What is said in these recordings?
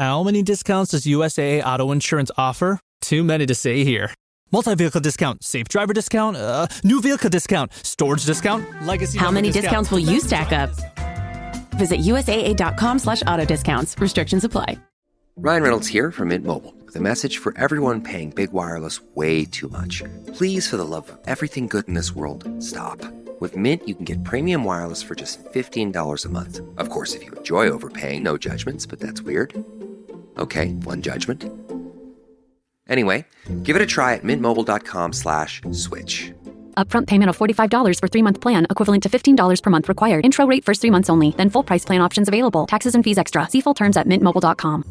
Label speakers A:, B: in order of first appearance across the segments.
A: How many discounts does USAA Auto Insurance offer? Too many to say here. Multi-vehicle discount, safe driver discount, new vehicle discount, storage discount, legacy.
B: How many discounts will you stack up? Visit USAA.com/auto discounts. Restrictions apply.
C: Ryan Reynolds here from Mint Mobile with a message for everyone paying big wireless way too much. Please, for the love of everything good in this world, stop. With Mint, you can get premium wireless for just $15 a month. Of course, if you enjoy overpaying, no judgments, but that's weird. Okay, one judgment. Anyway, give it a try at mintmobile.com/switch.
B: Upfront payment of $45 for 3-month plan, equivalent to $15 per month required. Intro rate first 3 months only, then full price plan options available. Taxes and fees extra. See full terms at mintmobile.com.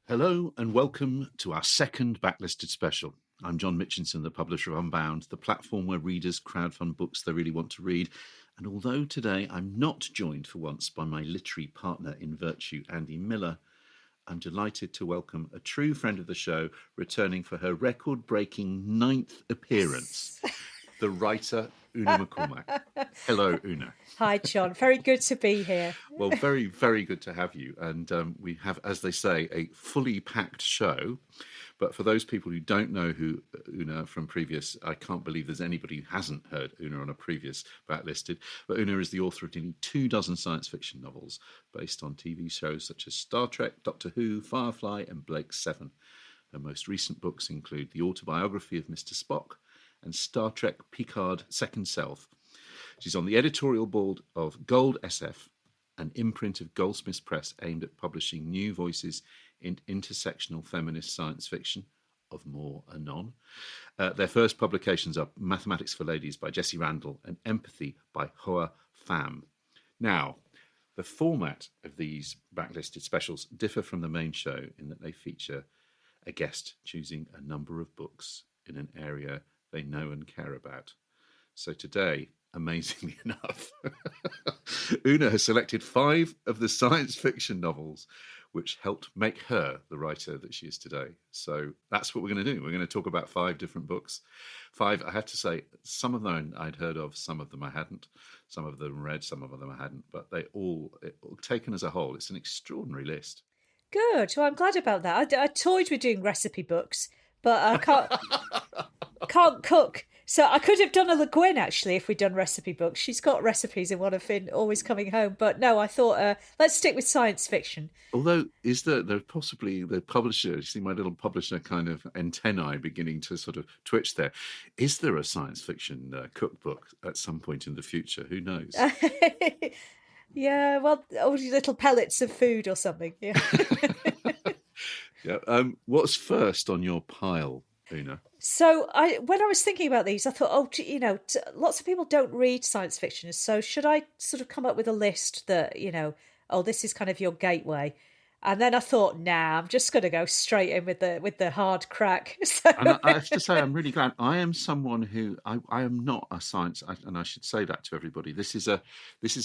D: Hello and welcome to our second Backlisted special. I'm John Mitchinson, the publisher of Unbound, the platform where readers crowdfund books they really want to read. And although today I'm not joined for once by my literary partner in virtue, Andy Miller, I'm delighted to welcome a true friend of the show, returning for her record-breaking 9th appearance, the writer Una McCormack. Hello, Una.
E: Hi, John. Very good to be here.
D: Well, very, very good to have you. And we have, as they say, a fully packed show. But for those people who don't know who Una from previous, I can't believe there's anybody who hasn't heard Una on a previous Backlisted. But Una is the author of nearly 24 science fiction novels based on TV shows such as Star Trek, Doctor Who, Firefly, and Blake's 7. Her most recent books include the autobiography of Mr. Spock and Star Trek Picard Second Self. She's on the editorial board of Gold SF, an imprint of Goldsmiths Press aimed at publishing new voices in intersectional feminist science fiction, of more anon. Their first publications are Mathematics for Ladies by Jessie Randall and Empathy by Hoa Pham. Now, the format of these Backlisted specials differ from the main show in that they feature a guest choosing a number of books in an area they know and care about. So today, amazingly enough, Una has selected 5 of the science fiction novels which helped make her the writer that she is today. So that's what we're going to do. We're going to talk about 5 different books. 5, I have to say, some of them I'd heard of, some of them I hadn't. Some of them read, some of them I hadn't. But they all, taken as a whole, it's an extraordinary list.
E: Good. Well, I'm glad about that. I toyed with doing recipe books, but I can't cook. So I could have done a Guin, actually, if we'd done recipe books. She's got recipes in one of Finn Always Coming Home. But no, I thought, let's stick with science fiction.
D: Although, is there possibly the publisher, you see my little publisher kind of antennae beginning to sort of twitch there. Is there a science fiction cookbook at some point in the future? Who knows?
E: Yeah, well, all these little pellets of food or something. Yeah.
D: Yeah. What's first on your pile, Una?
E: So when I was thinking about these, I thought, lots of people don't read science fiction. So should I sort of come up with a list that, this is kind of your gateway? And then I thought, nah, I'm just going to go straight in with the hard crack. So...
D: And I have to say, I'm really glad. I am someone who I am not a science, and I should say that to everybody. This is a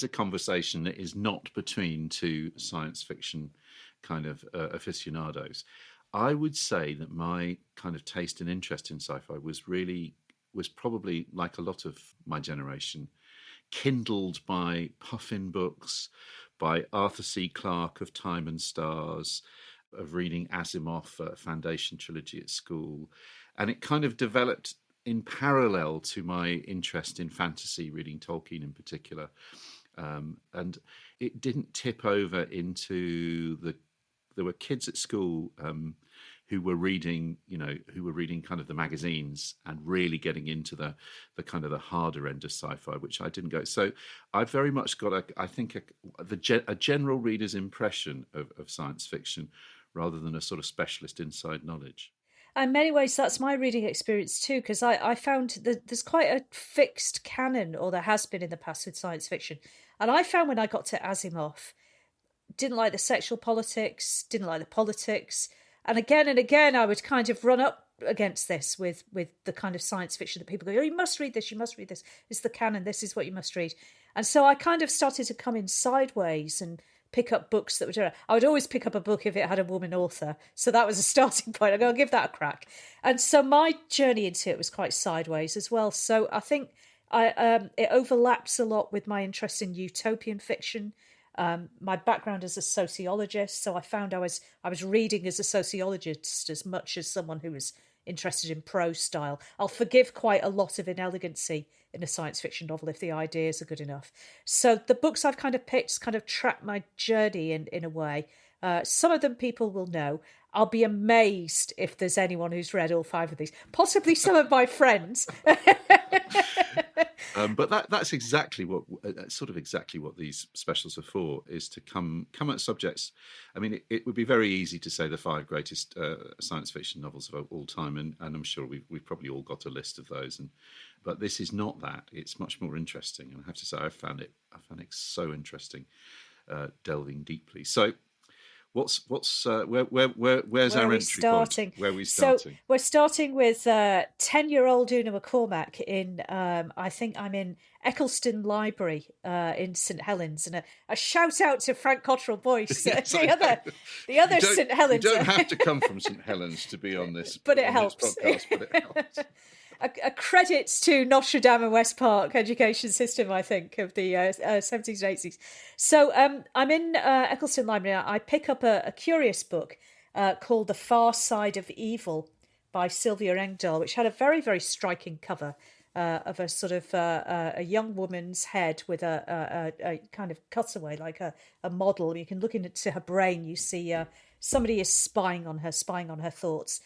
D: conversation that is not between two science fiction kind of aficionados. I would say that my kind of taste and interest in sci-fi was probably, like a lot of my generation, kindled by Puffin books, by Arthur C. Clarke of Time and Stars, of reading Asimov Foundation trilogy at school. And it kind of developed in parallel to my interest in fantasy, reading Tolkien in particular. And it didn't tip over into there were kids at school who were reading kind of the magazines and really getting into the kind of the harder end of sci-fi, which I didn't go. So I very much got a general reader's impression of science fiction rather than a sort of specialist inside knowledge.
E: In many ways, that's my reading experience too, because I found that there's quite a fixed canon, or there has been in the past with science fiction. And I found when I got to Asimov, didn't like the sexual politics, didn't like the politics. And again, I would kind of run up against this with the kind of science fiction that people go, oh, you must read this, it's the canon, this is what you must read. And so I kind of started to come in sideways and pick up books that were... I would always pick up a book if it had a woman author. So that was a starting point. I go, I'll give that a crack. And so my journey into it was quite sideways as well. So I think it overlaps a lot with my interest in utopian fiction. My background as a sociologist, so I found I was reading as a sociologist as much as someone who was interested in prose style. I'll forgive quite a lot of inelegancy in a science fiction novel if the ideas are good enough. So the books I've kind of picked kind of track my journey in a way. Some of them people will know. I'll be amazed if there's anyone who's read all 5 of these. Possibly some of my friends.
D: But that's exactly what these specials are for, is to come at subjects. I mean, it would be very easy to say the 5 greatest science fiction novels of all time, and I'm sure we've probably all got a list of those. But this is not that. It's much more interesting, and I have to say I found it so interesting, delving deeply. So. Where's our entry point? Where are we starting?
E: So we're starting with 10-year-old Una McCormack in, I think I'm in Eccleston Library in St Helens, and a shout out to Frank Cottrell Boyce,
D: Yes,
E: the other St Helens.
D: You don't have to come from St Helens to be on this,
E: but it helps.
D: Podcast, but it helps.
E: A credit to Notre Dame and West Park education system, I think, of the 70s and 80s. So I'm in Eccleston Library. I pick up a curious book called The Far Side of Evil by Sylvia Engdahl, which had a very, very striking cover of a sort of a young woman's head with a kind of cutaway, like a model. You can look into her brain. You see somebody is spying on her thoughts.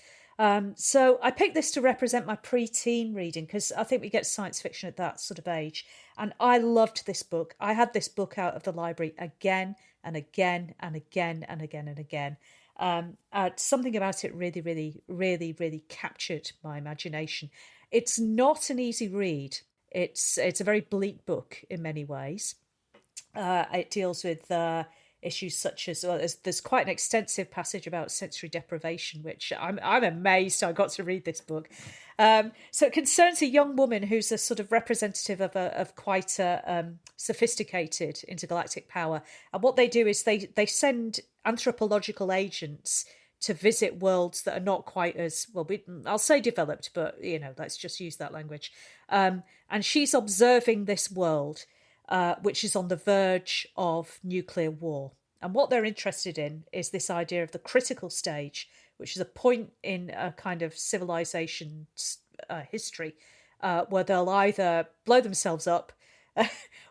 E: So I picked this to represent my pre-teen reading, because I think we get science fiction at that sort of age. And I loved this book. I had this book out of the library again and again and again and again and again. Something about it really, really, really, really captured my imagination. It's not an easy read. It's a very bleak book in many ways. It deals with issues such as, well, there's quite an extensive passage about sensory deprivation, which I'm amazed I got to read this book. So it concerns a young woman who's a sort of representative of quite a sophisticated intergalactic power. And what they do is they send anthropological agents to visit worlds that are not quite as, well, I'll say developed, but, let's just use that language. And she's observing this world, which is on the verge of nuclear war. And what they're interested in is this idea of the critical stage, which is a point in a kind of civilization history where they'll either blow themselves up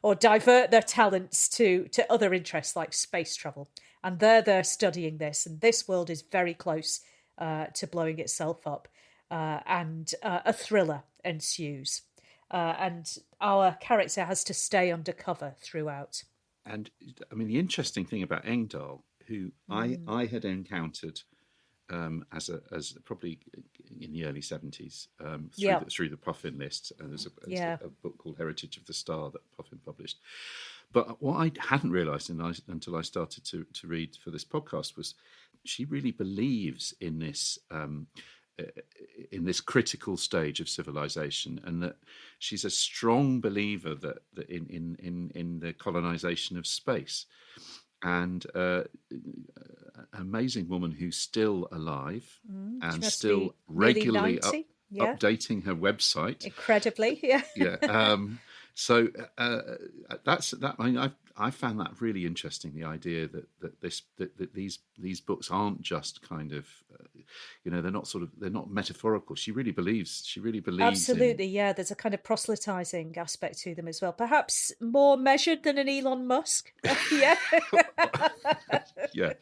E: or divert their talents to other interests like space travel. And they're studying this, and this world is very close to blowing itself up. And a thriller ensues. And our character has to stay undercover throughout.
D: And I mean, the interesting thing about Engdahl, who I had encountered as probably in the early 70s through the Puffin list, and there's a book called Heritage of the Star that Puffin published. But what I hadn't realised until I started to read for this podcast was she really believes in this. In this critical stage of civilization, and that she's a strong believer that in the colonization of space, and an amazing woman who's still alive and still regularly updating her website.
E: Incredibly, yeah.
D: Yeah. So that's that. I mean, I found that really interesting. The idea that these books aren't just kind of, they're not metaphorical. She really believes.
E: Absolutely, yeah. There's a kind of proselytizing aspect to them as well. Perhaps more measured than an Elon Musk. Yeah.
D: Yeah.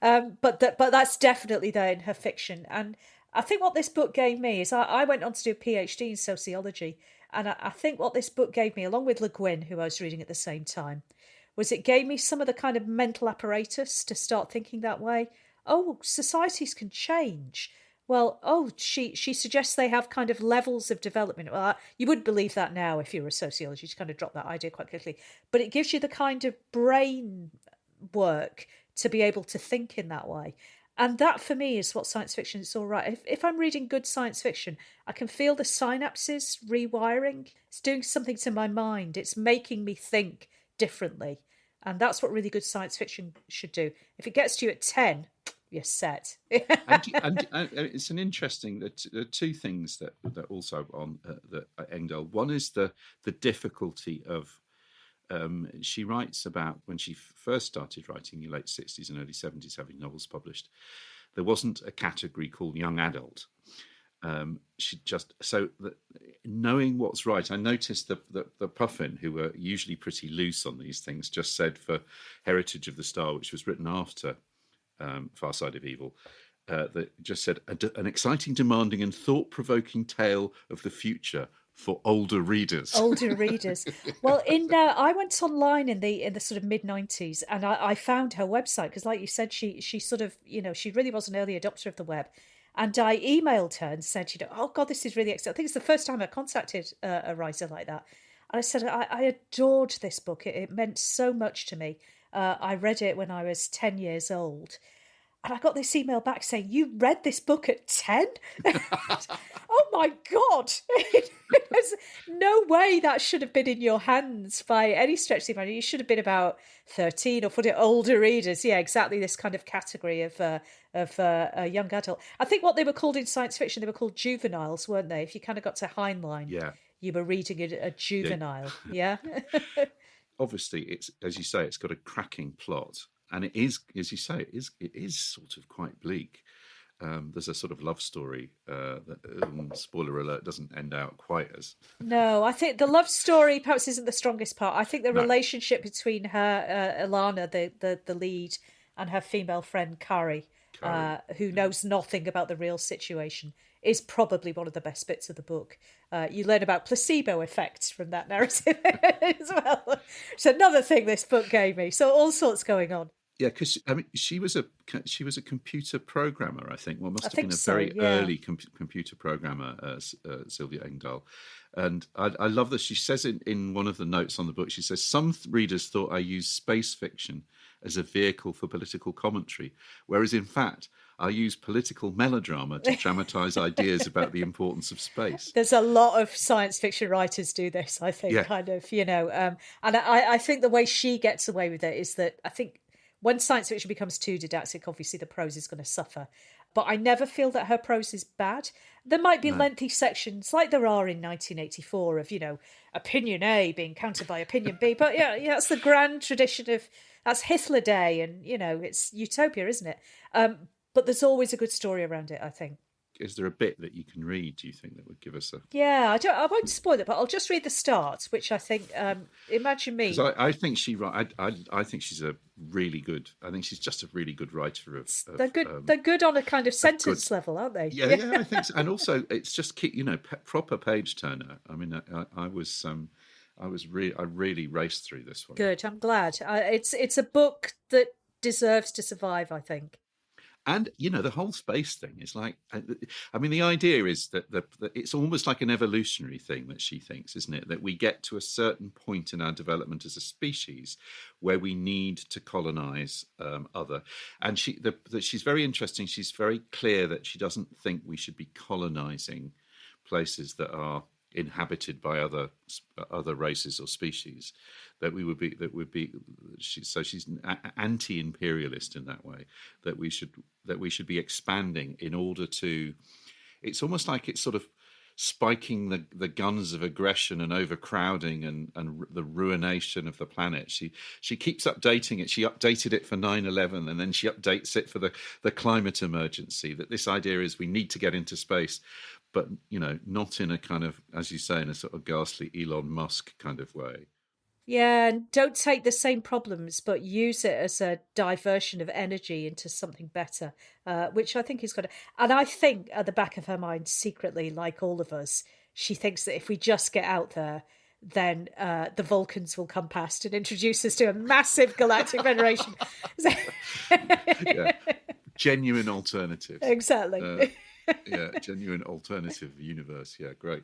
E: But that's definitely there in her fiction. And I think what this book gave me is I went on to do a PhD in sociology. And I think what this book gave me, along with Guin, who I was reading at the same time, was it gave me some of the kind of mental apparatus to start thinking that way. Oh, societies can change. Well, she suggests they have kind of levels of development. Well, you wouldn't believe that now if you were a sociologist. You kind of drop that idea quite quickly. But it gives you the kind of brain work to be able to think in that way. And that, for me, is what science fiction is all right. If I'm reading good science fiction, I can feel the synapses rewiring. It's doing something to my mind. It's making me think differently. And that's what really good science fiction should do. If it gets to you at 10, you're set.
D: and it's an interesting. There are two things that also on the Engdahl. One is the difficulty of. She writes about when she first started writing in the late 60s and early 70s, having novels published. There wasn't a category called young adult. Knowing what's right. I noticed the Puffin, who were usually pretty loose on these things, just said for Heritage of the Star, which was written after Far Side of Evil, that just said an exciting, demanding, and thought-provoking tale of the future for older readers.
E: Older readers. Well, I went online in the sort of mid-90s, and I found her website because, like you said, she sort of, she really was an early adopter of the web. And I emailed her and said, oh God, this is really exciting. I think it's the first time I contacted a writer like that. And I said, I adored this book. It meant so much to me. I read it when I was 10 years old. And I got this email back saying, you read this book at 10? Oh my God. There's no way that should have been in your hands by any stretch of the imagination. You should have been about 13 or for the older readers. Yeah, exactly this kind of category of a young adult. I think what they were called in science fiction, they were called juveniles, weren't they? If you kind of got to Heinlein, you were reading a juvenile. Yeah.
D: Obviously, it's, as you say, it's got a cracking plot. And it is, as you say, it is sort of quite bleak. There's a sort of love story that, spoiler alert, doesn't end out quite as...
E: No, I think the love story perhaps isn't the strongest part. I think the relationship between her, Ilana, the lead, and her female friend, Kari, who knows nothing about the real situation, is probably one of the best bits of the book. You learn about placebo effects from that narrative as well. It's another thing this book gave me. So all sorts going on.
D: Yeah, because she was a computer programmer, I think. Well, must have been a very early computer programmer, Sylvia Engdahl. And I love that she says in one of the notes on the book, she says, some readers thought I used space fiction as a vehicle for political commentary, whereas in fact, I use political melodrama to dramatise ideas about the importance of space.
E: There's a lot of science fiction writers do this, I think, kind of, and I think the way she gets away with it is that I think when science fiction becomes too didactic, obviously the prose is going to suffer. But I never feel that her prose is bad. There might be lengthy sections, like there are in 1984, of, opinion A being countered by opinion B. But yeah, that's the grand tradition of, that's Hitler Day, and, it's utopia, isn't it? But there's always a good story around it, I think.
D: Is there a bit that you can read, do you think, that would give us a...
E: Yeah, I won't spoil it, but I'll just read the start, which I think, imagine me...
D: I think I think she's a really good... I think she's just a really good writer of...
E: They're good. They're good on a kind of sentence level, aren't they?
D: Yeah, I think so. And also, it's just, proper page turner. I mean, I really raced through this one.
E: Good, I'm glad. It's a book that deserves to survive, I think.
D: And, the whole space thing is like, I mean, the idea is that it's almost like an evolutionary thing that she thinks, isn't it? That we get to a certain point in our development as a species where we need to colonize other. And she's very interesting. She's very clear that she doesn't think we should be colonizing places that are inhabited by other races or species, she's anti-imperialist in that way, that we should be expanding in order to, it's almost like it's sort of spiking the guns of aggression and overcrowding and the ruination of the planet. She keeps updating it. She updated it for 9/11 and then she updates it for the climate emergency, that this idea is we need to get into space, but, not in a kind of, as you say, in a sort of ghastly Elon Musk kind of way.
E: Yeah, and don't take the same problems, but use it as a diversion of energy into something better, which I think is good. And I think at the back of her mind, secretly, like all of us, she thinks that if we just get out there, then the Vulcans will come past and introduce us to a massive galactic federation.
D: Yeah. Genuine alternative.
E: Exactly.
D: Genuine alternative universe. Yeah, great.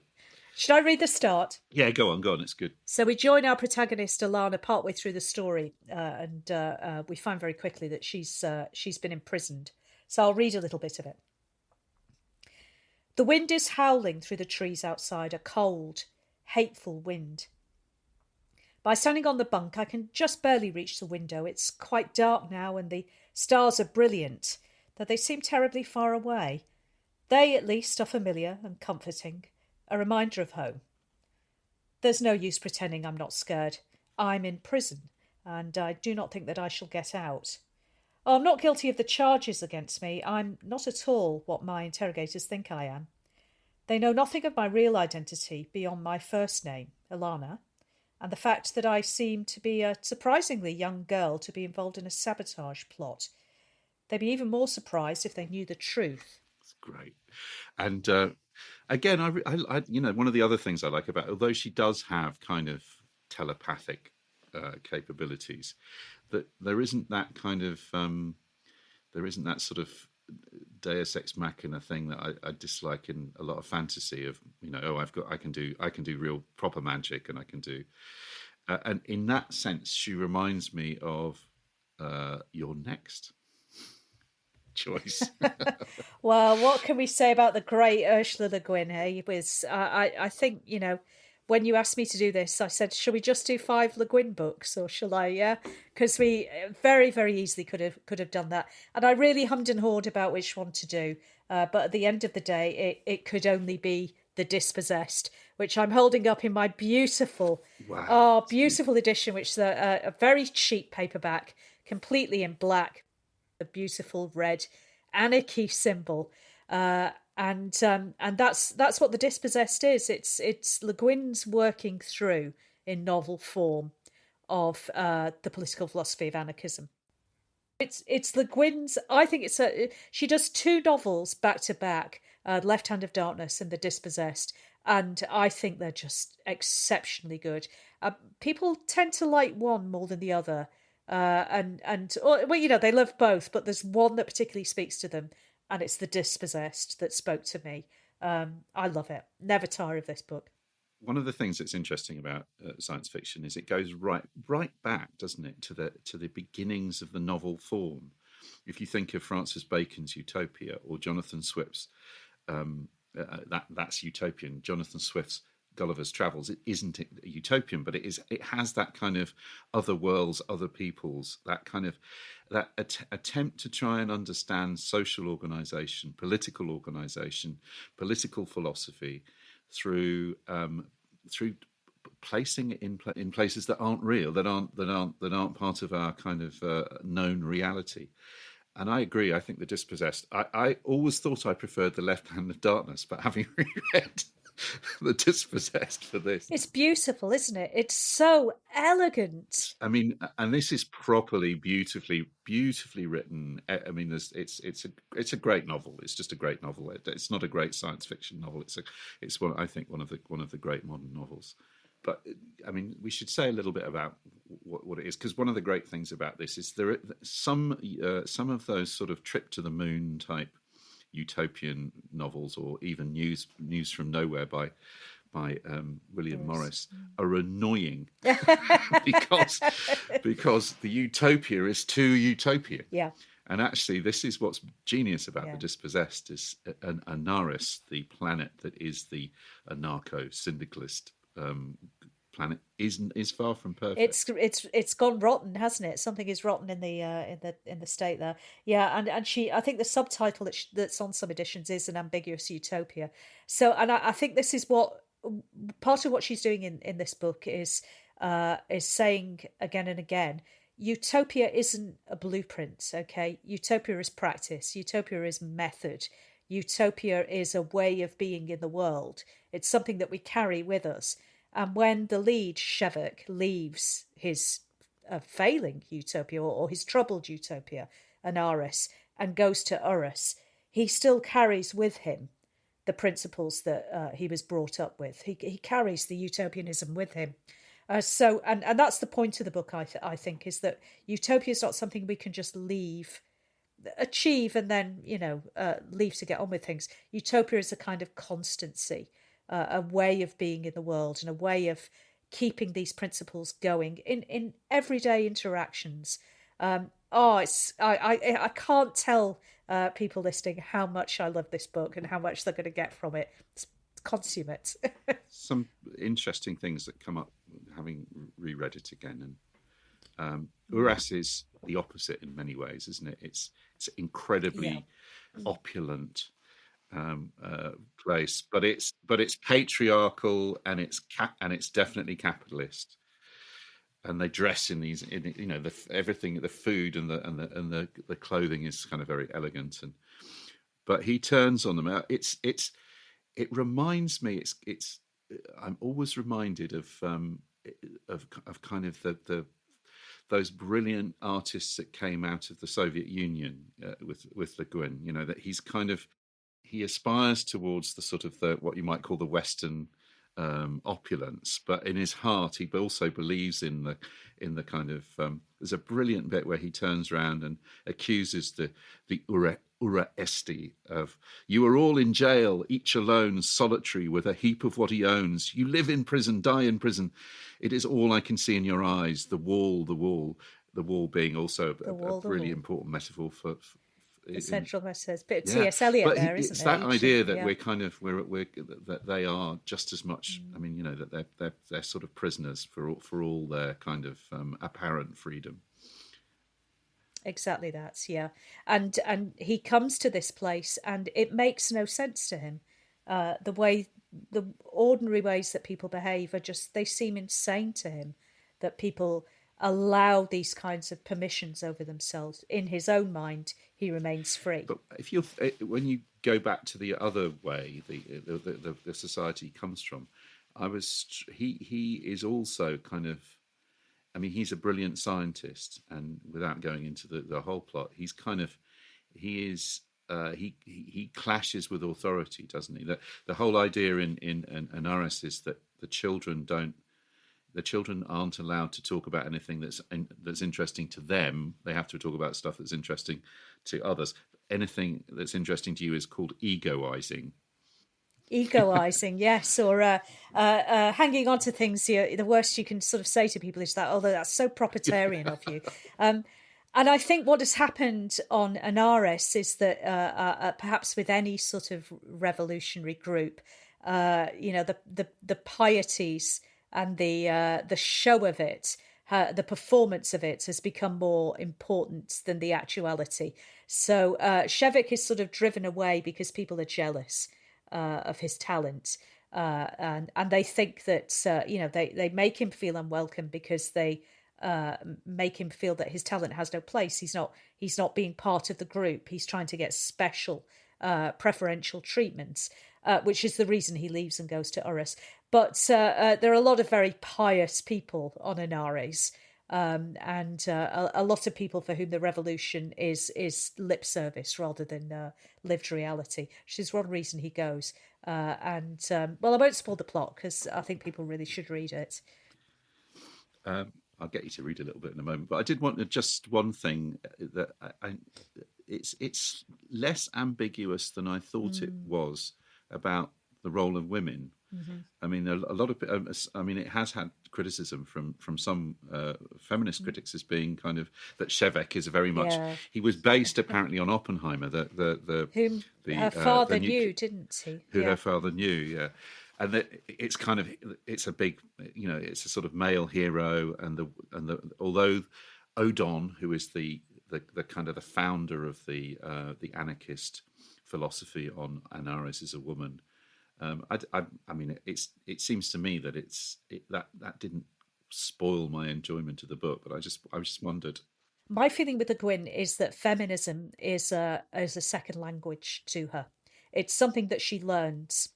E: Should I read the start?
D: Yeah, go on, it's good.
E: So we join our protagonist, Ilana, partway through the story, and we find very quickly that she's been imprisoned So I'll read a little bit of it. The wind is howling through the trees outside, a cold, hateful wind. By standing on the bunk, I can just barely reach the window. It's quite dark now, and the stars are brilliant, though they seem terribly far away. They, at least, are familiar and comforting, a reminder of home. There's no use pretending I'm not scared. I'm in prison, and I do not think that I shall get out. Oh, I'm not guilty of the charges against me. I'm not at all what my interrogators think I am. They know nothing of my real identity beyond my first name, Ilana, and the fact that I seem to be a surprisingly young girl to be involved in a sabotage plot. They'd be even more surprised if they knew the truth.
D: That's great. And again, I one of the other things I like about, although she does have kind of telepathic capabilities, that there isn't that kind of there isn't that sort of Deus ex machina thing that I dislike in a lot of fantasy of, I can do real proper magic, and I can do and in that sense she reminds me of your next choice.
E: Well, what can we say about the great Ursula Le Guin? He was, I think, when you asked me to do this, I said, shall we just do 5 Le Guin books, or shall I? Yeah, because we very, very easily could have done that. And I really hummed and hawed about which one to do. But at the end of the day, it could only be The Dispossessed, which I'm holding up in my beautiful, beautiful edition, which is a very cheap paperback, completely in black, a beautiful red anarchy symbol. And that's what The Dispossessed is. It's Le Guin's working through in novel form of the political philosophy of anarchism. It's Le Guin's. I think she does 2 novels back to back, Left Hand of Darkness and The Dispossessed, and I think they're just exceptionally good. People tend to like one more than the other, they love both, but there's one that particularly speaks to them. And it's The Dispossessed that spoke to me. I love it. Never tire of this book.
D: One of the things that's interesting about science fiction is it goes right back, doesn't it, to the beginnings of the novel form. If you think of Francis Bacon's Utopia or Jonathan Swift's, that's utopian. Jonathan Swift's Gulliver's Travels, it isn't a utopian, but it has that kind of other worlds, other peoples, that kind of attempt to try and understand social organization, political philosophy through placing it in places that aren't real, that aren't part of our kind of known reality. And I agree. I think The Dispossessed. I always thought I preferred The Left Hand of Darkness, but having reread The Dispossessed for this,
E: it's beautiful, isn't it? It's so elegant.
D: I mean, and this is properly beautifully written. I mean, it's a great novel. It's just a great novel. It's not a great science fiction novel. It's one, I think, one of the great modern novels. But I mean, we should say a little bit about what it is, because one of the great things about this is there are some of those sort of trip to the moon type utopian novels, or even news from nowhere by William Morris, are annoying because the utopia is too utopia.
E: Yeah.
D: And actually, this is what's genius about The Dispossessed, is Anaris, the planet that is the anarcho-syndicalist planet, is far from perfect.
E: It's gone rotten, hasn't it? Something is rotten in the state there. Yeah, and I think the subtitle that's on some editions is An Ambiguous Utopia. So, and I think this is what part of what she's doing in this book is saying again and again, utopia isn't a blueprint. Okay, utopia is practice. Utopia is method. Utopia is a way of being in the world. It's something that we carry with us. And when the lead, Shevek, leaves his failing utopia or his troubled utopia, Anaris, and goes to Urus, he still carries with him the principles that he was brought up with. He carries the utopianism with him. So that's the point of the book, I think, is that utopia is not something we can just achieve and then, leave to get on with things. Utopia is a kind of constancy, a way of being in the world and a way of keeping these principles going in everyday interactions. I can't tell people listening how much I love this book and how much they're going to get from it. It's consummate.
D: Some interesting things that come up having reread it again, and Uras is the opposite in many ways, isn't it? It's incredibly opulent place, but it's patriarchal, and it's definitely capitalist. And they dress in these, everything, the food and the clothing is kind of very elegant, but he turns on them. It reminds me. I'm always reminded of kind of those brilliant artists that came out of the Soviet Union with the Guin. That he aspires towards the sort of what you might call the Western opulence, but in his heart he also believes in the kind of there's a brilliant bit where he turns around and accuses the Ura Esti of, "You are all in jail, each alone, solitary, with a heap of what he owns. You live in prison, die in prison. It is all I can see in your eyes. The wall being also a really important metaphor for
E: the central message. Bit of T.S. Eliot there, isn't it?
D: It's that idea that we're kind of that they are just as much. I mean, that they're sort of prisoners for all their kind of apparent freedom.
E: Exactly that, yeah. And he comes to this place, and it makes no sense to him. The ordinary ways that people behave they seem insane to him. That people allow these kinds of permissions over themselves. In his own mind, he remains free.
D: But when you go back to the other way, the society he comes from, he is also kind of, I mean, he's a brilliant scientist, and without going into the whole plot, he clashes with authority, doesn't he? The whole idea in Anaris is that the children aren't allowed to talk about anything that's interesting to them. They have to talk about stuff that's interesting to others. Anything that's interesting to you is called egoizing.
E: Egoizing, yes, or hanging on to things. The worst you can sort of say to people is that, "Oh, that's so proprietarian of you." And I think what has happened on Anaris is that perhaps with any sort of revolutionary group, the pieties and the show of it, the performance of it has become more important than the actuality. So Shevik is sort of driven away because people are jealous of his talent, and they think that they make him feel unwelcome because they make him feel that his talent has no place. He's not being part of the group. He's trying to get special preferential treatments, which is the reason he leaves and goes to Urus. But there are a lot of very pious people on Anares, and a lot of people for whom the revolution is lip service rather than lived reality, which is one reason he goes. I won't spoil the plot because I think people really should read it.
D: I'll get you to read a little bit in a moment, but I did want just one thing that it's less ambiguous than I thought it was about the role of women. Mm-hmm. I mean, a lot of it has had criticism from some feminist critics as being kind of that Shevek is very much. Yeah. He was based apparently on Oppenheimer,
E: whom her father knew, didn't he?
D: Who her father knew, yeah. And that it's a big, it's a sort of male hero, and although Odon, who is the kind of the founder of the anarchist philosophy on Anaris, is a woman. I mean, it seems to me that that didn't spoil my enjoyment of the book, but I just wondered.
E: My feeling with the Guin is that feminism is a second language to her. It's something that she learns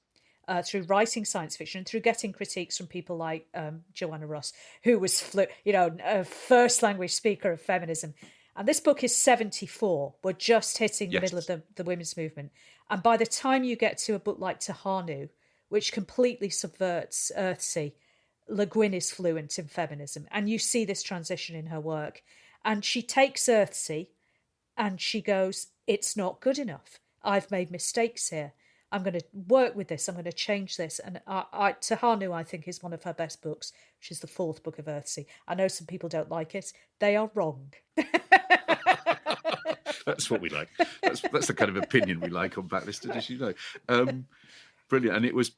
E: through writing science fiction, through getting critiques from people like Joanna Russ, who was a first language speaker of feminism. And this book is 74. We're just hitting the middle of the women's movement. And by the time you get to a book like Tahanu, which completely subverts Earthsea, Le Guin is fluent in feminism. And you see this transition in her work. And she takes Earthsea and she goes, "It's not good enough. I've made mistakes here. I'm going to work with this. I'm going to change this." And Tahanu, I think, is one of her best books, which is the fourth book of Earthsea. I know some people don't like it. They are wrong.
D: That's what we like. That's the kind of opinion we like on Backlisted, as you know. Brilliant. And it was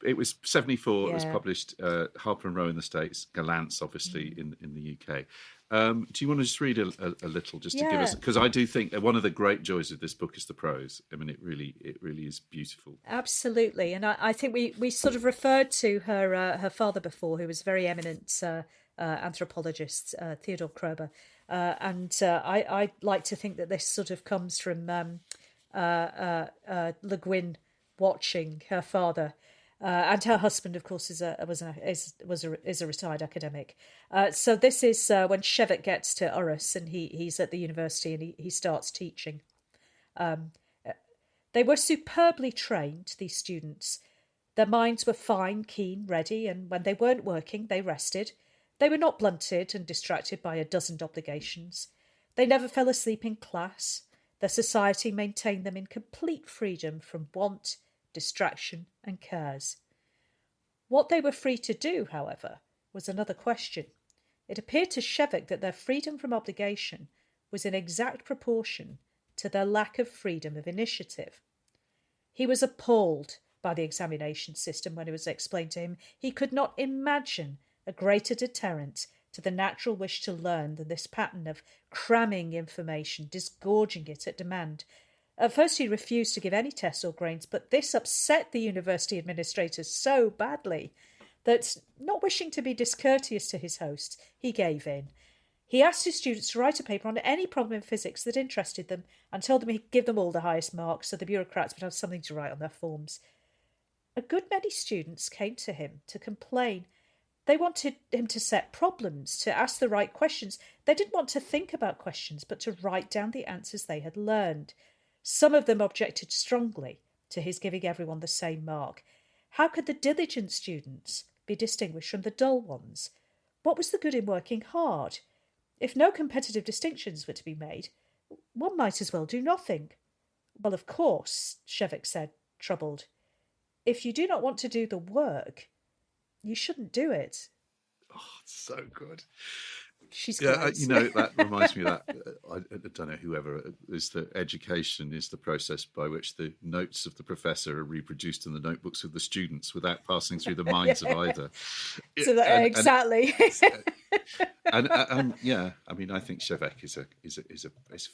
D: 74. It was published Harper and Row in the States, Gallant's obviously in the UK. Do you want to just read a little, just to give us, because I do think that one of the great joys of this book is the prose. I mean, it really is beautiful.
E: Absolutely. And I think we sort of referred to her father before, who was a very eminent anthropologist, Theodore Kroeber. And I like to think that this sort of comes from Le Guin watching her father. And her husband, of course, is a retired academic. So this is when Shevek gets to Urus, and he's at the university, and he starts teaching. They were superbly trained, these students. Their minds were fine, keen, ready, and when they weren't working, they rested. They were not blunted and distracted by a dozen obligations. They never fell asleep in class. Their society maintained them in complete freedom from want, distraction and cares. What they were free to do, however, was another question. It appeared to Shevek that their freedom from obligation was in exact proportion to their lack of freedom of initiative. He was appalled by the examination system when it was explained to him. He could not imagine a greater deterrent to the natural wish to learn than this pattern of cramming information, disgorging it at demand. At first he refused to give any tests or grades, but this upset the university administrators so badly that, not wishing to be discourteous to his hosts, he gave in. He asked his students to write a paper on any problem in physics that interested them and told them he'd give them all the highest marks so the bureaucrats would have something to write on their forms. A good many students came to him to complain. They wanted him to set problems, to ask the right questions. They didn't want to think about questions, but to write down the answers they had learned. Some of them objected strongly to his giving everyone the same mark. How could the diligent students be distinguished from the dull ones? What was the good in working hard? If no competitive distinctions were to be made, one might as well do nothing. Well, of course, Shevek said, troubled. If you do not want to do the work, you shouldn't do it.
D: Oh, it's so good.
E: She's great.
D: That reminds me of that. I don't know whoever is the education is the process by which the notes of the professor are reproduced in the notebooks of the students without passing through the minds of either.
E: So exactly.
D: And yeah, I mean, I think Shevek is a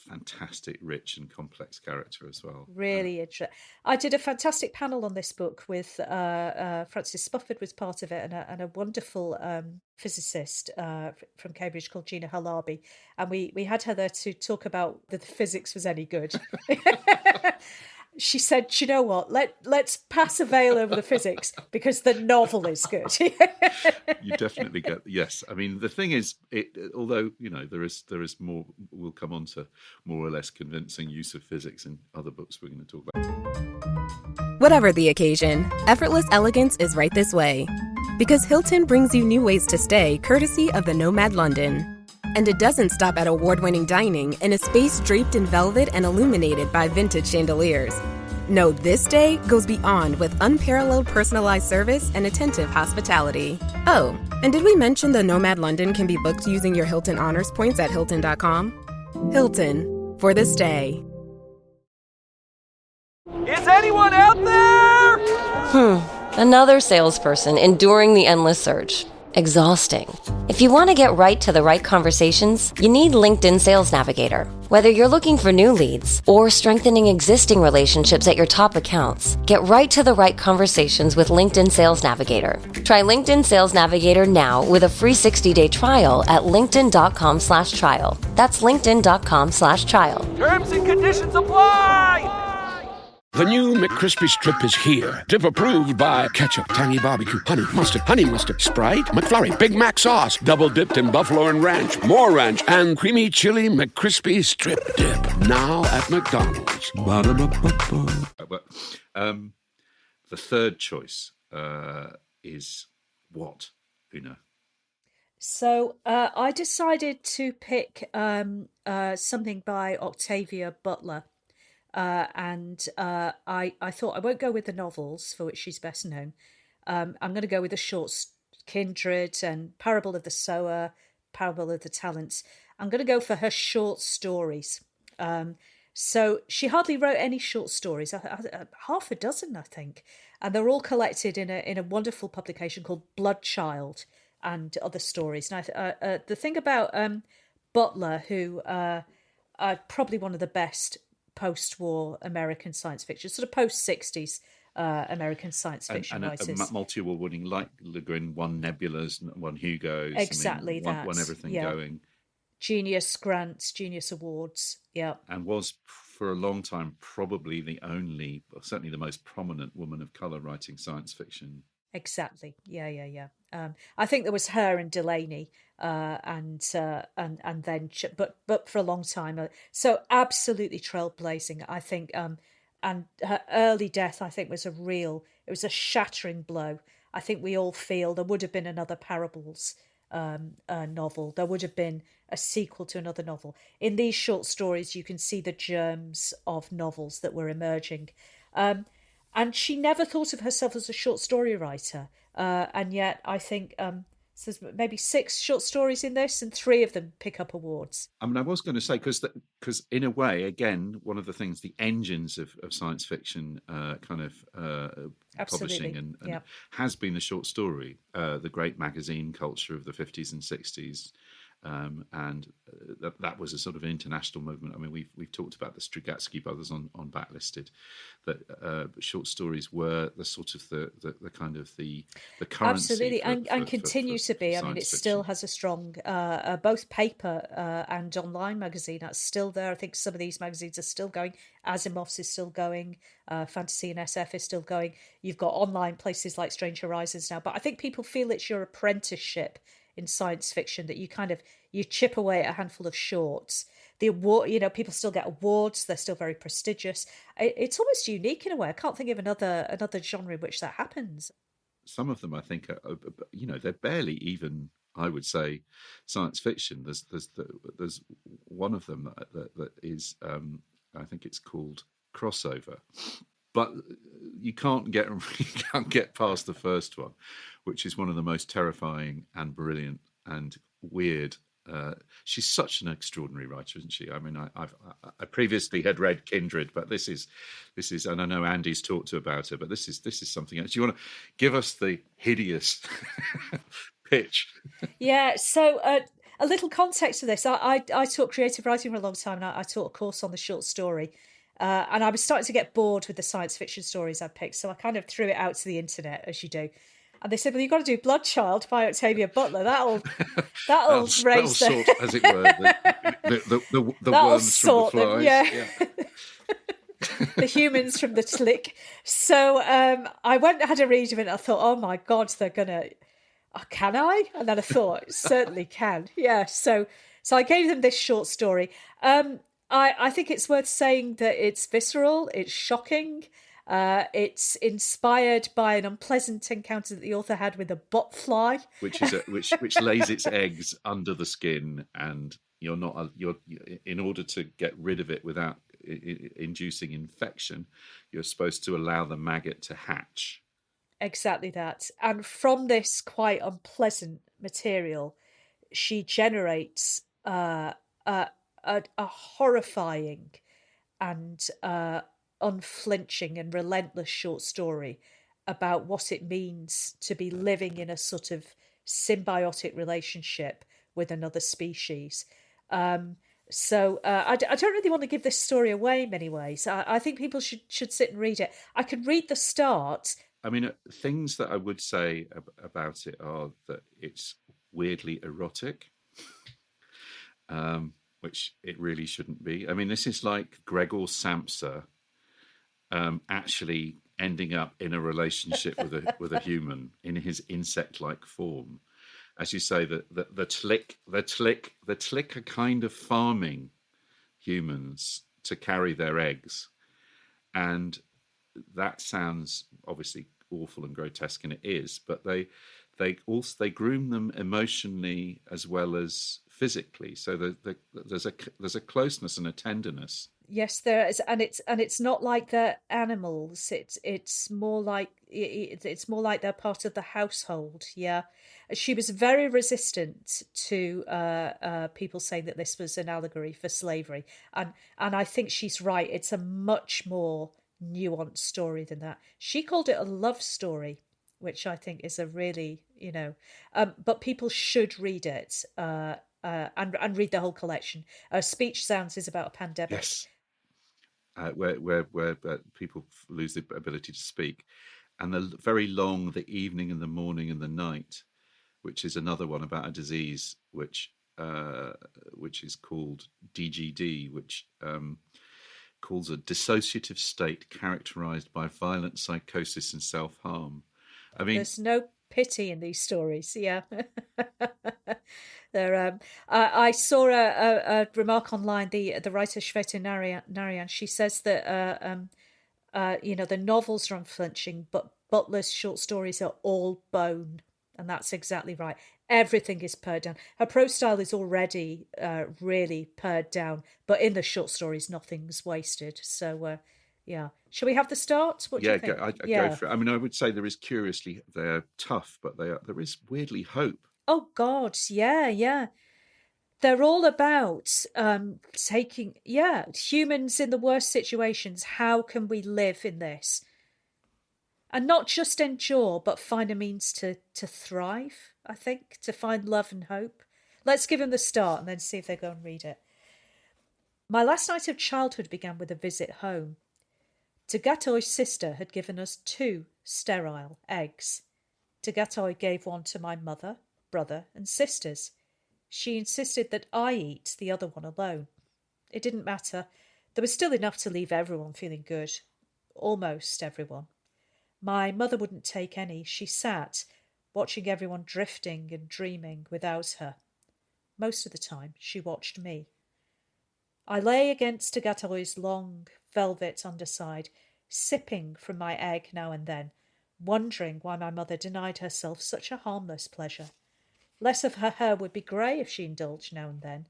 D: fantastic, rich and complex character as well.
E: Really interesting. I did a fantastic panel on this book with Francis Spufford was part of it, and a wonderful physicist from Cambridge called Gina Halabi, and we had her there to talk about that the physics was any good. She said, "You know what? Let's pass a veil over the physics because the novel is good."
D: You definitely get yes. I mean, the thing is, although there is more. We'll come on to more or less convincing use of physics in other books we're going to talk about.
F: Whatever the occasion, effortless elegance is right this way. Because Hilton brings you new ways to stay, courtesy of the Nomad London. And it doesn't stop at award-winning dining in a space draped in velvet and illuminated by vintage chandeliers. No, this day goes beyond with unparalleled personalized service and attentive hospitality. Oh, and did we mention the Nomad London can be booked using your Hilton Honors points at Hilton.com? Hilton, for the stay.
G: Is anyone out there?
H: Another salesperson enduring the endless search. Exhausting. If you want to get right to the right conversations, you need LinkedIn Sales Navigator. Whether you're looking for new leads or strengthening existing relationships at your top accounts, get right to the right conversations with LinkedIn Sales Navigator. Try LinkedIn Sales Navigator now with a free 60-day trial at linkedin.com/trial. That's linkedin.com/trial.
G: Terms and conditions apply!
I: The new McCrispy Strip is here. Dip approved by ketchup, tangy barbecue, honey mustard, Sprite, McFlurry, Big Mac sauce, double dipped in buffalo and ranch, more ranch, and creamy chili McCrispy Strip Dip. Now at McDonald's.
D: Ba-da-ba-ba-ba. The third choice is what, Una?
E: So I decided to pick something by Octavia Butler. And I thought I won't go with the novels for which she's best known. I'm going to go with the shorts, Kindred and Parable of the Sower, Parable of the Talents. I'm going to go for her short stories. So she hardly wrote any short stories, half a dozen, I think. And they're all collected in a wonderful publication called Bloodchild and other stories. And the thing about Butler, who probably one of the best post-war American science fiction, sort of post-60s American science fiction writers.
D: And a multi-award winning, like Le Guin, won Nebulas, won Hugos.
E: Exactly, that.
D: Won everything going.
E: Genius grants, Genius Awards, yeah.
D: And was, for a long time, probably the only, certainly the most prominent woman of colour writing science fiction.
E: Exactly, yeah. I think there was her and Delaney, and then, but for a long time. So absolutely trailblazing, I think. And her early death, I think, was it was a shattering blow. I think we all feel there would have been another Parables novel. There would have been a sequel to another novel. In these short stories, you can see the germs of novels that were emerging. And she never thought of herself as a short story writer. And yet, I think there's maybe 6 short stories in this, and 3 of them pick up awards.
D: I mean, I was going to say, because in a way, again, one of the things, the engines of science fiction publishing and has been the short story, the great magazine culture of the 50s and 60s. And that was a sort of international movement. I mean, we've talked about the Strugatsky brothers on Backlisted, that short stories were the sort of the kind of the currency.
E: Absolutely, and continue to be. I mean, it still has a strong both paper and online magazine. That's still there. I think some of these magazines are still going. Asimov's is still going. Fantasy and SF is still going. You've got online places like Strange Horizons now, but I think people feel it's your apprenticeship in science fiction, that you chip away at a handful of shorts. The award, people still get awards. They're still very prestigious. It's almost unique in a way. I can't think of another genre in which that happens.
D: Some of them, I think, they're barely even, I would say, science fiction. There's one of them that is, I think it's called Crossover. But you can't get past the first one, which is one of the most terrifying and brilliant and weird. She's such an extraordinary writer, isn't she? I mean, I previously had read Kindred, but this is, and I know Andy's talked to about her, but this is something else. Do you want to give us the hideous pitch?
E: Yeah. So a little context to this. I taught creative writing for a long time, and I taught a course on the short story. And I was starting to get bored with the science fiction stories I picked, so I kind of threw it out to the internet, as you do. And they said, "Well, you've got to do Bloodchild by Octavia Butler. That'll raise
D: sort, as it were, the worms from the flies." Yeah.
E: The humans from the slick. So I went and had a read of it, and I thought, "Oh my God, they're gonna. Can I?" And then I thought, "Certainly can." Yeah. So I gave them this short story. I think it's worth saying that it's visceral, it's shocking, it's inspired by an unpleasant encounter that the author had with a botfly,
D: which lays its eggs under the skin, and you're in order to get rid of it without inducing infection, you're supposed to allow the maggot to hatch.
E: Exactly that. And from this quite unpleasant material, she generates a horrifying and unflinching and relentless short story about what it means to be living in a sort of symbiotic relationship with another species. So I don't really want to give this story away in many ways. I think people should sit and read it. I could read the start.
D: I mean, things that I would say about it are that it's weirdly erotic. Which it really shouldn't be. I mean, this is like Gregor Samsa actually ending up in a relationship with a human in his insect-like form. As you say, the Tlick are kind of farming humans to carry their eggs, and that sounds obviously awful and grotesque, and it is. But they groom them emotionally as well as physically, so there's a closeness and a tenderness.
E: Yes, there is, and it's not like they're animals. It's more like it's more like they're part of the household. Yeah, she was very resistant to people saying that this was an allegory for slavery, and I think she's right. It's a much more nuanced story than that. She called it a love story, which I think is a really, but people should read it and read the whole collection. Speech Sounds is about a pandemic.
D: Yes. Where people lose the ability to speak, and the very long, the evening and the morning and the night, which is another one about a disease which is called DGD, which calls a dissociative state characterized by violent psychosis and self-harm. I mean,
E: there's no pity in these stories. Yeah. I saw a remark online. The writer Shweta Narayan, she says that the novels are unflinching, but Butler's short stories are all bone, and that's exactly right. Everything is pared down. Her prose style is already really pared down, but in the short stories, nothing's wasted. So, yeah. Shall we have the start? What do you think?
D: Go for it. I mean, I would say they're tough, but there is weirdly hope.
E: Oh God, yeah. They're all about taking humans in the worst situations. How can we live in this? And not just endure, but find a means to thrive, I think, to find love and hope. Let's give them the start and then see if they go and read it. My last night of childhood began with a visit home. Tagatoy's sister had given us 2 sterile eggs. Tagatoy gave one to my mother, brother and sisters. She insisted that I eat the other one alone. It didn't matter. There was still enough to leave everyone feeling good. Almost everyone. My mother wouldn't take any. She sat, watching everyone drifting and dreaming without her. Most of the time, she watched me. I lay against Tagatoy's long velvet underside, sipping from my egg now and then, wondering why my mother denied herself such a harmless pleasure. Less of her hair would be grey if she indulged now and then.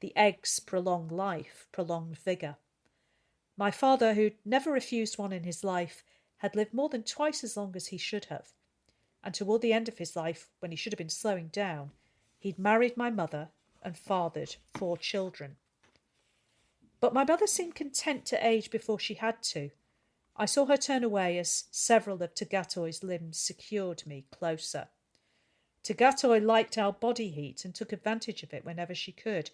E: The eggs prolong life, prolonged vigour. My father, who'd never refused one in his life, had lived more than twice as long as he should have. And toward the end of his life, when he should have been slowing down, he'd married my mother and fathered 4 children. But my mother seemed content to age before she had to. I saw her turn away as several of Tagatoy's limbs secured me closer. Tagatoy liked our body heat and took advantage of it whenever she could.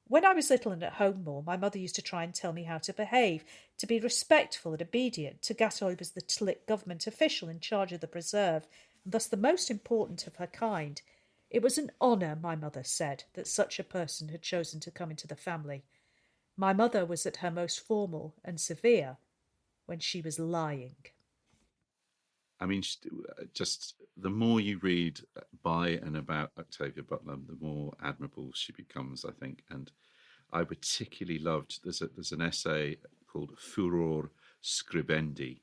E: When I was little and at home more, my mother used to try and tell me how to behave, to be respectful and obedient. Tagatoy was the Tlick government official in charge of the preserve, and thus the most important of her kind. It was an honour, my mother said, that such a person had chosen to come into the family. My mother was at her most formal and severe when she was lying.
D: I mean, just the more you read by and about Octavia Butler, the more admirable she becomes, I think. And I particularly loved, there's an essay called Furor Scribendi,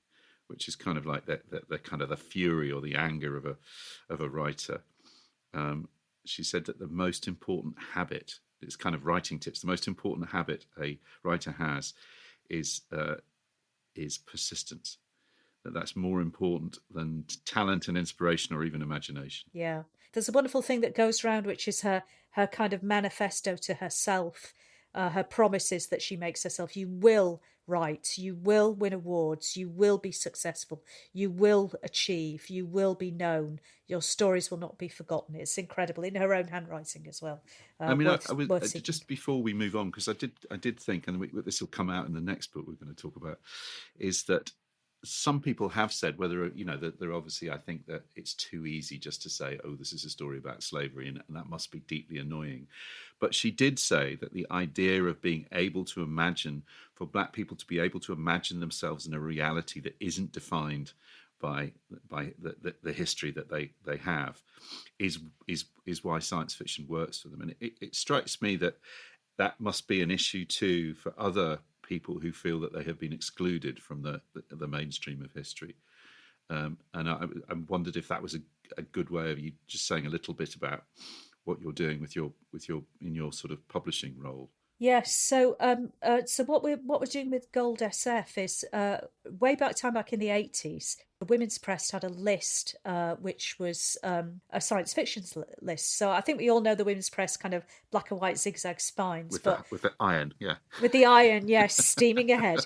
D: which is kind of like the kind of the fury or the anger of a writer. She said that the most important habit, it's kind of writing tips, the most important habit a writer has is persistence. That's more important than talent and inspiration or even imagination.
E: Yeah. There's a wonderful thing that goes around, which is her kind of manifesto to herself, her promises that she makes herself. You will write, you will win awards, you will be successful, you will achieve, you will be known, your stories will not be forgotten. It's incredible, in her own handwriting as well.
D: I mean, I was just before we move on, because I did think, and this will come out in the next book we're going to talk about, is that some people have said, whether, that they're obviously, I think that it's too easy just to say, oh, this is a story about slavery, and that must be deeply annoying. But she did say that the idea of being able to imagine, for Black people to be able to imagine themselves in a reality that isn't defined by the history that they have is why science fiction works for them. And it strikes me that must be an issue too for other people who feel that they have been excluded from the mainstream of history. And I wondered if that was a good way of you just saying a little bit about what you're doing with your in your sort of publishing role.
E: Yes, so what we're doing with Gold SF is way back in the 80s, the Women's Press had a list which was a science fiction list. So I think we all know the Women's Press kind of black and white zigzag spines,
D: With the iron, yeah.
E: with the iron, yes, steaming ahead.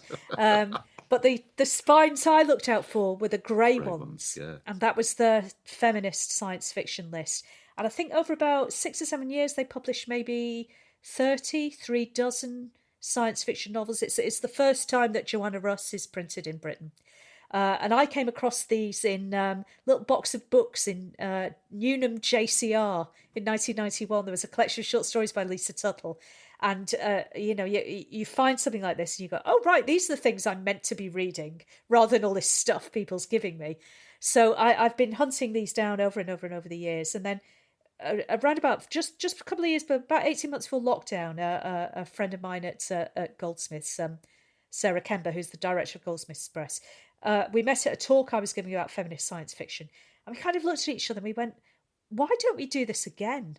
E: But the spines I looked out for were the grey ones,
D: yeah.
E: and that was the feminist science fiction list. And I think over about 6 or 7 years, they published maybe 33 dozen science fiction novels. It's the first time that Joanna Russ is printed in Britain. And I came across these in little box of books in Newnham JCR in 1991. There was a collection of short stories by Lisa Tuttle. And, you find something like this and you go, oh, right, these are the things I'm meant to be reading rather than all this stuff people's giving me. So I've been hunting these down over and over and over the years. And then around about just a couple of years, but about 18 months before lockdown, a friend of mine at Goldsmiths, Sarah Kember, who's the director of Goldsmiths Press, we met at a talk I was giving about feminist science fiction. And we kind of looked at each other and we went, why don't we do this again?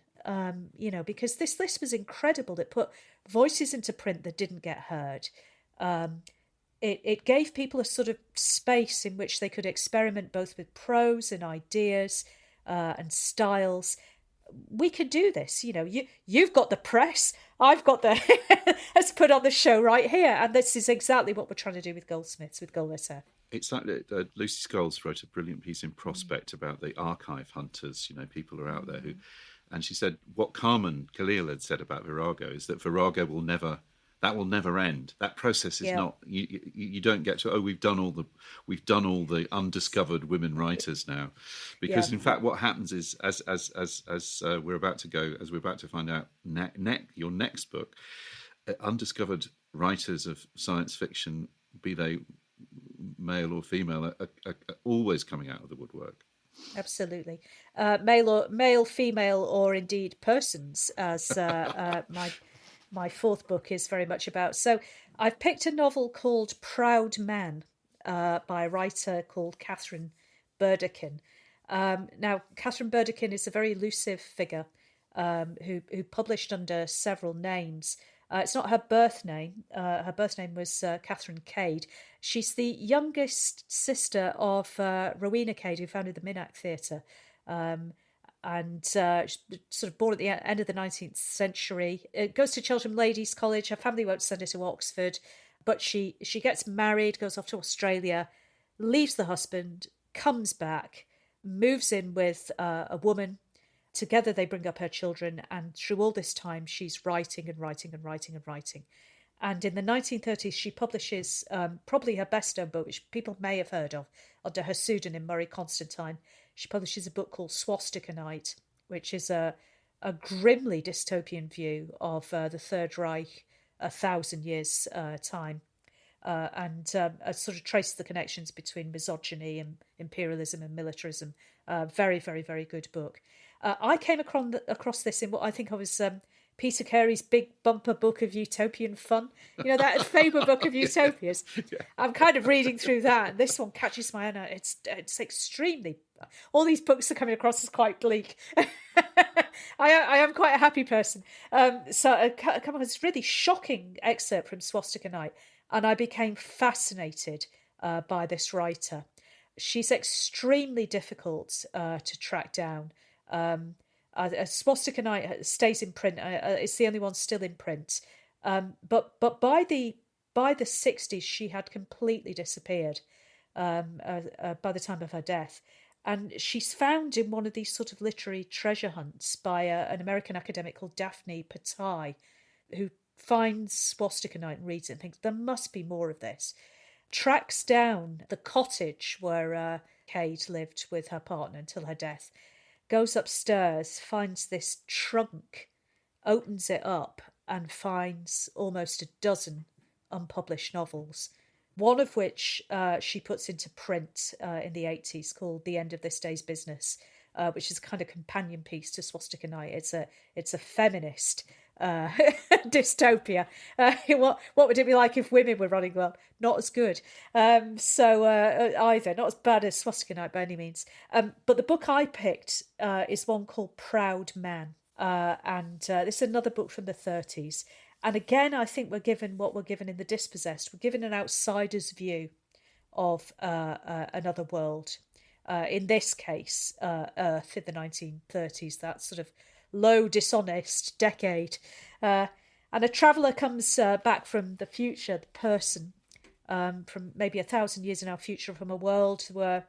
E: Because this list was incredible. It put voices into print that didn't get heard. It gave people a sort of space in which they could experiment both with prose and ideas and styles. We could do this. You've got the press. I've got the let's put on the show right here. And this is exactly what we're trying to do with Goldsmiths, with Gold SF.
D: It's like Lucy Scholes wrote a brilliant piece in Prospect about the archive hunters. People are out there who, and she said what Carmen Khalil had said about Virago is that Virago will never end. That process is not. You don't get to we've done all the undiscovered women writers now, because in fact what happens is as we're about to find out your next book, undiscovered writers of science fiction, be they male or female, are always coming out of the woodwork.
E: Absolutely, male, female, or indeed persons, as my fourth book is very much about. So I've picked a novel called Proud Man by a writer called Katharine Burdekin. Now, Katharine Burdekin is a very elusive figure who published under several names. It's not her birth name. Her birth name was Catherine Cade. She's the youngest sister of Rowena Cade, who founded the Minack Theatre. And sort of born at the end of the 19th century. It goes to Cheltenham Ladies' College. Her family won't send her to Oxford, but she gets married, goes off to Australia, leaves the husband, comes back, moves in with a woman. Together they bring up her children, and through all this time she's writing and writing and writing and writing. And in the 1930s she publishes probably her best-known book, which people may have heard of, under her pseudonym Murray Constantine. She publishes a book called Swastika Night, which is a grimly dystopian view of the Third Reich 1,000 years' time, and sort of traces the connections between misogyny and imperialism and militarism. Very, very, very good book. I came across this in what I think of as Peter Carey's big bumper book of utopian fun. That Faber book of utopias. Yeah. I'm kind of reading through that, and this one catches my eye. It's extremely. All these books are coming across as quite bleak. I am quite a happy person. So I come across this really shocking excerpt from Swastika Night, and I became fascinated by this writer. She's extremely difficult to track down. Swastika Night stays in print. It's the only one still in print. But by the 60s, she had completely disappeared by the time of her death. And she's found in one of these sort of literary treasure hunts by an American academic called Daphne Patai, who finds Swastika Night and reads it and thinks, there must be more of this. Tracks down the cottage where Cade lived with her partner until her death, goes upstairs, finds this trunk, opens it up, and finds almost a dozen unpublished novels, one of which she puts into print in the 80s, called The End of This Day's Business, which is a kind of companion piece to Swastika Night. It's a feminist dystopia. What would it be like if women were running well? Not as good. Either. Not as bad as Swastika Night by any means. But the book I picked is one called Proud Man. And this is another book from the 30s. And again, I think we're given what we're given in The Dispossessed. We're given an outsider's view of another world. In this case, Earth in the 1930s, that sort of low, dishonest decade. And a traveller comes back from the future, the person, from maybe 1,000 years in our future, from a world where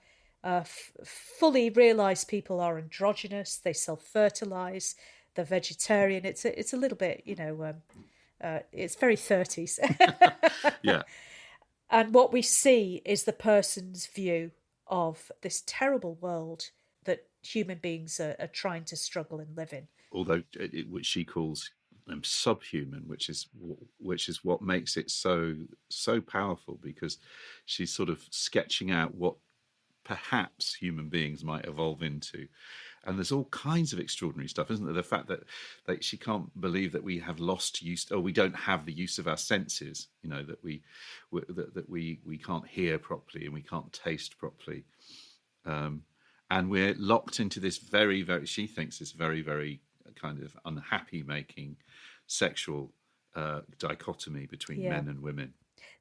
E: fully realised people are androgynous, they self-fertilise, they're vegetarian. It's a little bit, it's very 30s.
D: Yeah.
E: And what we see is the person's view of this terrible world that human beings are trying to struggle and live in.
D: Although which she calls subhuman, which is what makes it so powerful, because she's sort of sketching out what perhaps human beings might evolve into. And there's all kinds of extraordinary stuff, isn't there? The fact that she can't believe that we have lost use, or we don't have the use of our senses. That we can't hear properly and we can't taste properly, and we're locked into this very, very. She thinks this very, very kind of unhappy making sexual dichotomy between men and women.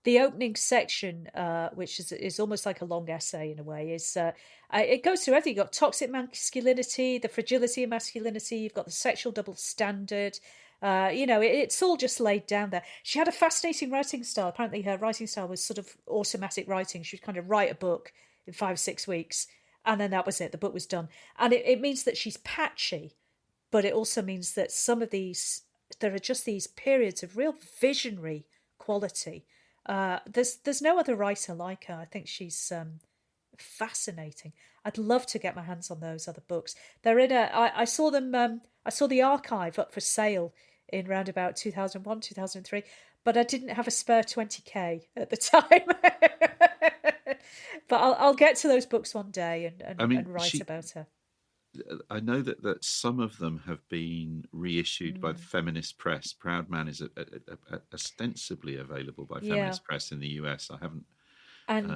E: The opening section, which is almost like a long essay in a way, is it goes through everything. You've got toxic masculinity, the fragility of masculinity, you've got the sexual double standard. It's all just laid down there. She had a fascinating writing style. Apparently her writing style was sort of automatic writing. She would kind of write a book in 5 or 6 weeks, and then that was it. The book was done. And it means that she's patchy, but it also means that there are just these periods of real visionary quality. There's no other writer like her. I think she's fascinating. I'd love to get my hands on those other books. They're in I saw them. I saw the archive up for sale in round about 2001, 2003, but I didn't have a spare 20k at the time. But I'll get to those books one day and write about her.
D: I know that some of them have been reissued by the feminist press. Proud Man is ostensibly available by feminist press in the US. I haven't. And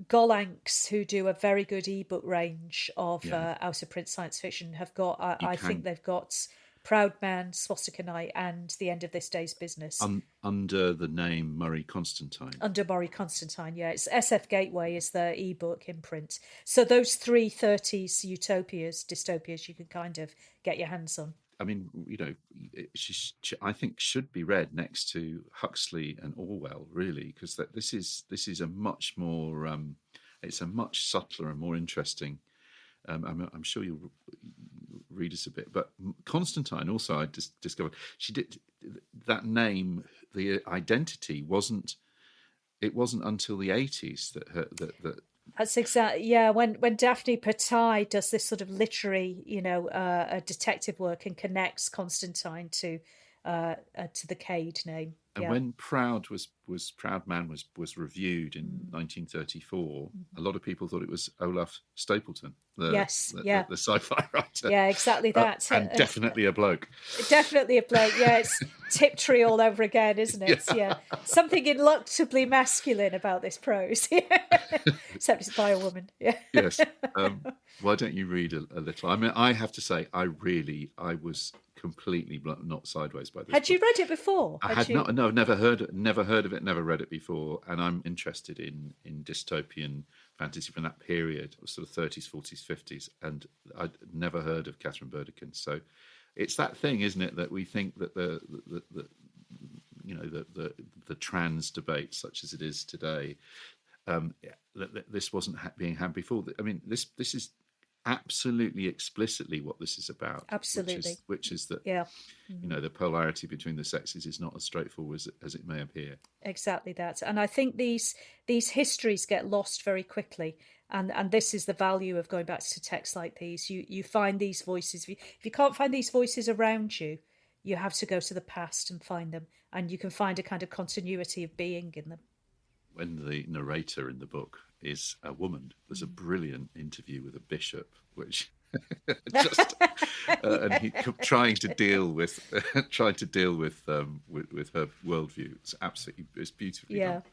E: Golanks, who do a very good ebook range of out of print science fiction, have got. I think they've got Proud Man, Swastika Night, and The End of This Day's Business.
D: Under the name Murray Constantine.
E: Under Murray Constantine, yeah. It's SF Gateway is the ebook imprint. So those 3 30s utopias, dystopias, you can kind of get your hands on.
D: I mean, she I think should be read next to Huxley and Orwell, really, because this is a much more, it's a much subtler and more interesting. I'm sure you'll read us a bit, but Constantine also I discovered she did that name. The identity wasn't until the 80s that.
E: That's exactly, yeah. When Daphne Patai does this sort of literary, detective work and connects Constantine to the Cade name.
D: And when Proud Man was reviewed in 1934, a lot of people thought it was Olaf Stapleton, the sci-fi writer.
E: Yeah, exactly that.
D: And definitely a bloke.
E: Definitely a bloke, yeah. It's Tiptree all over again, isn't it? Yeah. Something ineluctally masculine about this prose. Except it's by a woman. Yeah.
D: Yes. Why don't you read a little? I mean, I have to say, I was completely not sideways by this.
E: Had you read it before?
D: Never heard of it, never read it before, and I'm interested in dystopian fantasy from that period, sort of 30s, 40s, 50s, and I'd never heard of Katharine Burdekin. So it's that thing, isn't it, that we think that the trans debate, such as it is today, that this wasn't being had before. I mean, this is absolutely explicitly what this is about.
E: Absolutely.
D: Which is that, the polarity between the sexes is not as straightforward as it may appear.
E: Exactly that. And I think these histories get lost very quickly. And this is the value of going back to texts like these. You find these voices. If you can't find these voices around you, you have to go to the past and find them. And you can find a kind of continuity of being in them.
D: When the narrator in the book is a woman, there's a brilliant interview with a bishop, which just and he trying to deal with her worldview. It's beautifully done.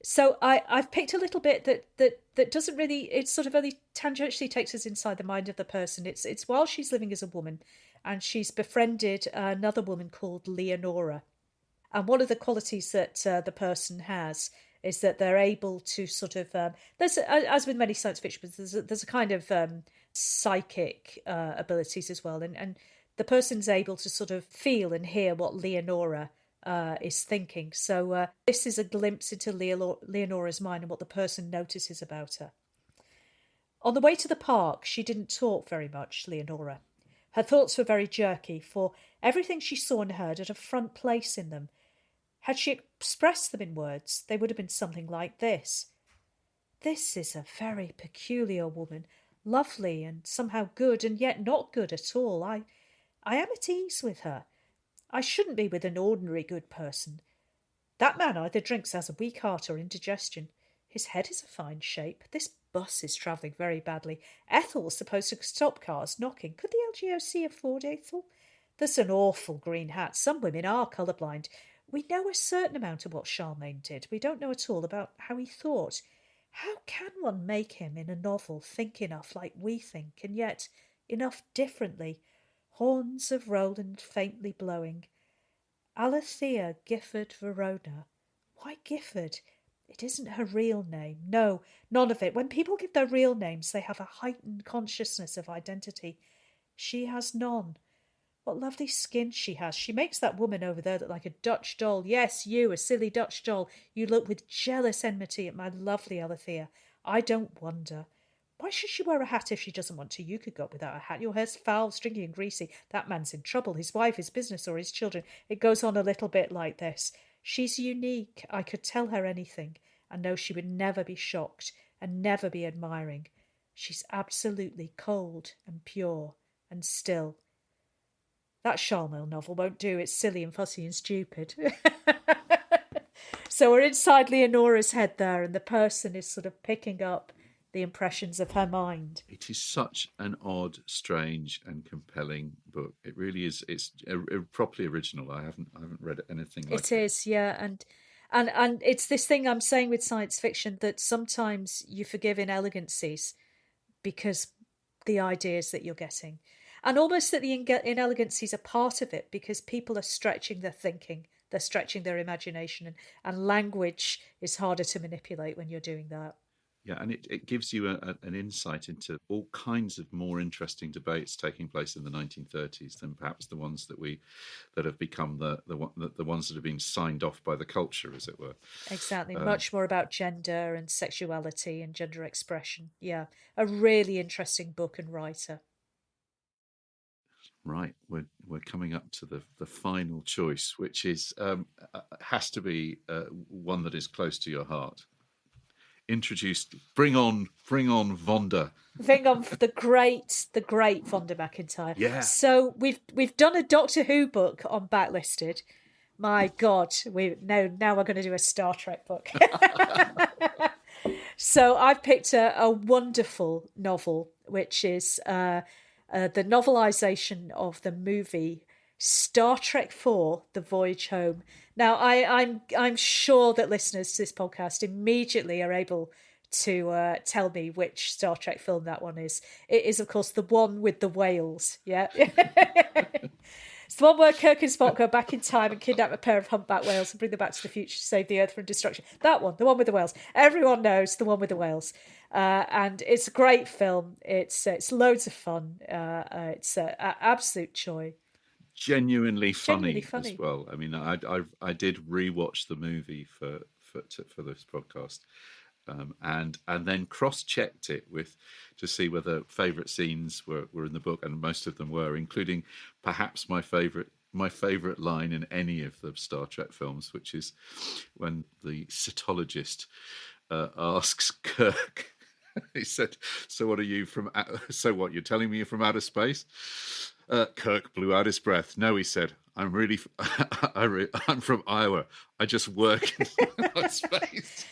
E: So I've picked a little bit that doesn't really, it sort of only tangentially takes us inside the mind of the person. It's while she's living as a woman, and she's befriended another woman called Leonora. And one of the qualities that the person has is that they're able to sort of, there's, as with many science fiction books, there's a kind of psychic abilities as well. And the person's able to sort of feel and hear what Leonora is thinking. So this is a glimpse into Leonora's mind and what the person notices about her. On the way to the park, she didn't talk very much, Leonora. Her thoughts were very jerky, for everything she saw and heard had a front place in them. Had she expressed them in words, they would have been something like this. This is a very peculiar woman, lovely and somehow good, and yet not good at all. I am at ease with her. I shouldn't be with an ordinary good person. That man either drinks, has a weak heart, or indigestion. His head is a fine shape. This bus is travelling very badly. Ethel's supposed to stop cars knocking. Could the LGOC afford Ethel? There's an awful green hat. Some women are colourblind. We know a certain amount of what Charlemagne did. We don't know at all about how he thought. How can one make him in a novel think enough like we think, and yet enough differently? Horns of Roland faintly blowing. Alethea Gifford Verona. Why Gifford? It isn't her real name. No, none of it. When people give their real names, they have a heightened consciousness of identity. She has none. What lovely skin she has. She makes that woman over there look like a Dutch doll. Yes, you, a silly Dutch doll. You look with jealous enmity at my lovely Alethea. I don't wonder. Why should she wear a hat if she doesn't want to? You could go up without a hat. Your hair's foul, stringy and greasy. That man's in trouble. His wife, his business, or his children. It goes on a little bit like this. She's unique. I could tell her anything and know she would never be shocked and never be admiring. She's absolutely cold and pure and still. That Charlemagne novel won't do. It's silly and fussy and stupid. So we're inside Leonora's head there, and the person is sort of picking up the impressions of her mind.
D: It is such an odd, strange, and compelling book. It really is. It's properly original. I haven't read anything like it.
E: It is, yeah, and it's this thing I'm saying with science fiction, that sometimes you forgive inelegancies because the ideas that you're getting, and almost that the inelegancies are part of it because people are stretching their thinking, they're stretching their imagination, and language is harder to manipulate when you're doing that.
D: Yeah, and it gives you an insight into all kinds of more interesting debates taking place in the 1930s than perhaps the ones that have become the ones that have been signed off by the culture, as it were.
E: Exactly, much more about gender and sexuality and gender expression. Yeah, a really interesting book and writer.
D: Right, we're coming up to the final choice, which is has to be one that is close to your heart. Bring on Vonda.
E: Bring on the great Vonda McIntyre.
D: Yeah.
E: So we've done a Doctor Who book on Backlisted. My God, now we're going to do a Star Trek book. So I've picked a wonderful novel, which is the novelisation of the movie Star Trek IV, The Voyage Home. Now, I'm sure that listeners to this podcast immediately are able to tell me which Star Trek film that one is. It is, of course, the one with the whales, yeah? It's the one where Kirk and Spock go back in time and kidnap a pair of humpback whales and bring them back to the future to save the Earth from destruction. That one, the one with the whales. Everyone knows the one with the whales. And it's a great film. It's loads of fun. It's an absolute joy.
D: Genuinely funny as well. I mean, I did rewatch the movie for this podcast, and then cross-checked it to see whether favourite scenes were in the book, and most of them were, including perhaps my favourite line in any of the Star Trek films, which is when the cytologist asks Kirk. He said, "So what are you from? So what? You're telling me you're from outer space?" Kirk blew out his breath. "No," he said, I'm from Iowa. I just work in space."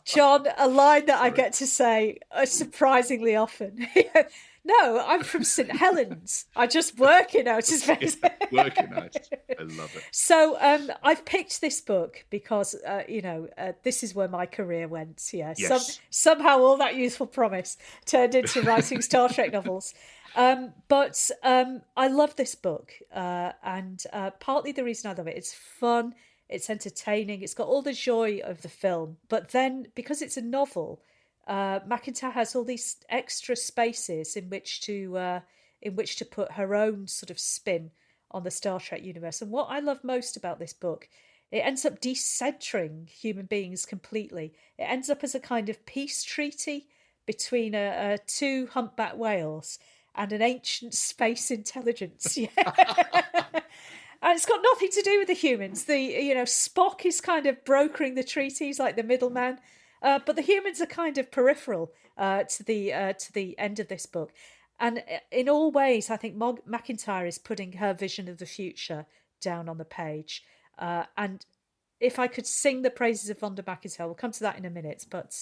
E: John, a line that I get to say surprisingly often. No, I'm from St Helens. I just work in outer space.
D: Working out. I love it.
E: So I've picked this book because, this is where my career went. Yeah.
D: Yes.
E: Somehow all that youthful promise turned into writing Star Trek novels. But I love this book. And partly the reason I love it, it's fun, it's entertaining, it's got all the joy of the film. But then because it's a novel, McIntyre has all these extra spaces in which to put her own sort of spin on the Star Trek universe. And what I love most about this book, it ends up decentering human beings completely. It ends up as a kind of peace treaty between two humpback whales and an ancient space intelligence. Yeah. And it's got nothing to do with the humans. Spock is kind of brokering the treaties like the middleman. But the humans are kind of peripheral to the end of this book. And in all ways, I think McIntyre is putting her vision of the future down on the page. And if I could sing the praises of Vonda McIntyre, we'll come to that in a minute, but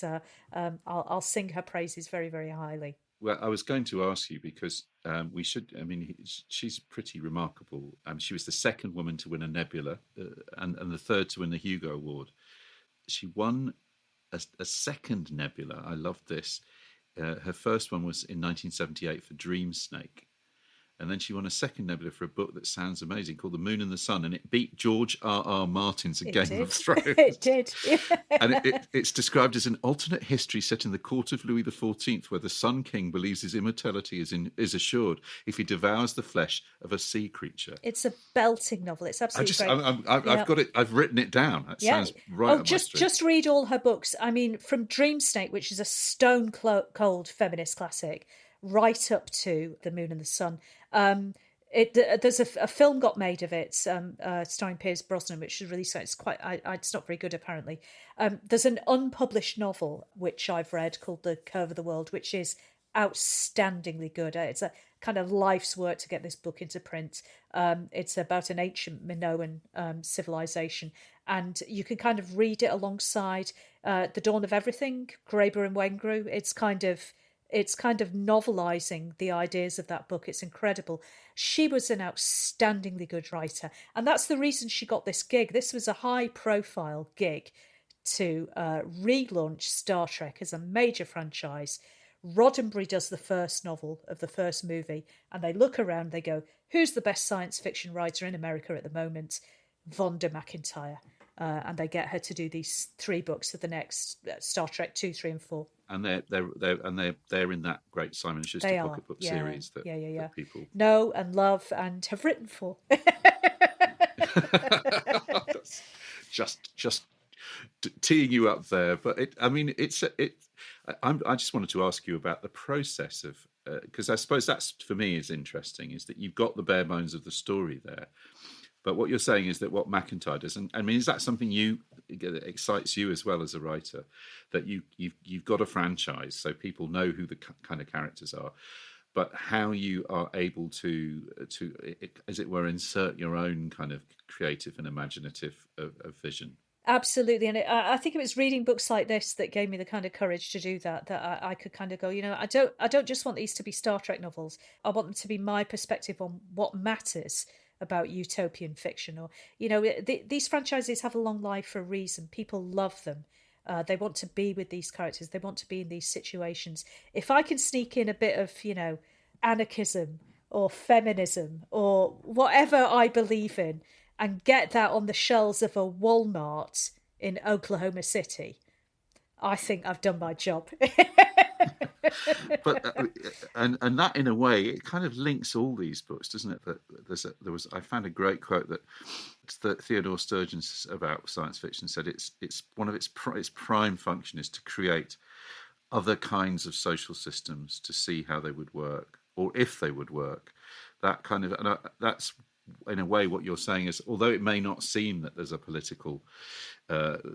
E: I'll sing her praises very, very highly.
D: Well, I was going to ask you because she's pretty remarkable. She was the second woman to win a Nebula and the third to win the Hugo Award. She won a second Nebula. I love this. Her first one was in 1978 for Dream Snake. And then she won a second Nebula for a book that sounds amazing called The Moon and the Sun. And it beat George R.R. Martin's A Game of Thrones.
E: It did.
D: And it's described as an alternate history set in the court of Louis XIV, where the Sun King believes his immortality is assured if he devours the flesh of a sea creature.
E: It's a belting novel. It's absolutely great.
D: I've got it. I've written it down. That sounds right.
E: Oh, just read all her books. I mean, from Dream Snake, which is a stone cold feminist classic, right up to The Moon and the Sun. There's a film got made of it, starring Pierce Brosnan, which is really it's it's not very good apparently. There's an unpublished novel which I've read called The Curve of the World, which is outstandingly good. It's a kind of life's work to get this book into print. It's about an ancient Minoan civilization, and you can kind of read it alongside The Dawn of Everything, Graeber and Wengrue. It's kind of novelising the ideas of that book. It's incredible. She was an outstandingly good writer. And that's the reason she got this gig. This was a high-profile gig to relaunch Star Trek as a major franchise. Roddenberry does the first novel of the first movie, and they look around, they go, who's the best science fiction writer in America at the moment? Vonda McIntyre. And they get her to do these 3 books of the next Star Trek 2, 3, and 4. And
D: they're in that great Simon Schuster pocketbook series that people
E: know and love and have written for.
D: just teeing you up there, but I just wanted to ask you about the process of because I suppose that's for me is interesting is that you've got the bare bones of the story there. But what you're saying is that what McIntyre does, and I mean, is that something that excites you as well as a writer, that you've got a franchise, so people know who the kind of characters are, but how you are able to as it were, insert your own kind of creative and imaginative of vision.
E: Absolutely, and I think it was reading books like this that gave me the kind of courage to do that. That I could kind of go, I don't just want these to be Star Trek novels. I want them to be my perspective on what matters about utopian fiction. Or these franchises have a long life for a reason. People love them. They want to be with these characters. They want to be in these situations. If I can sneak in a bit of anarchism or feminism or whatever I believe in and get that on the shelves of a Walmart in Oklahoma City, I think I've done my job.
D: But and that in a way it kind of links all these books, doesn't it? That I found a great quote that Theodore Sturgeon about science fiction said it's one of its prime function is to create other kinds of social systems to see how they would work or if they would work. That kind of that's in a way what you're saying is, although it may not seem that there's a political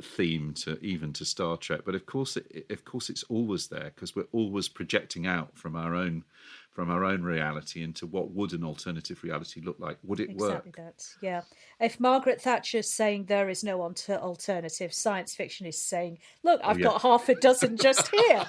D: theme to Star Trek, but of course it's always there because we're always projecting out from our own from our own reality into what would an alternative reality look like. Would it work?
E: Exactly that, yeah. If Margaret Thatcher's saying there is no alternative, science fiction is saying, look, I've got half a dozen just here.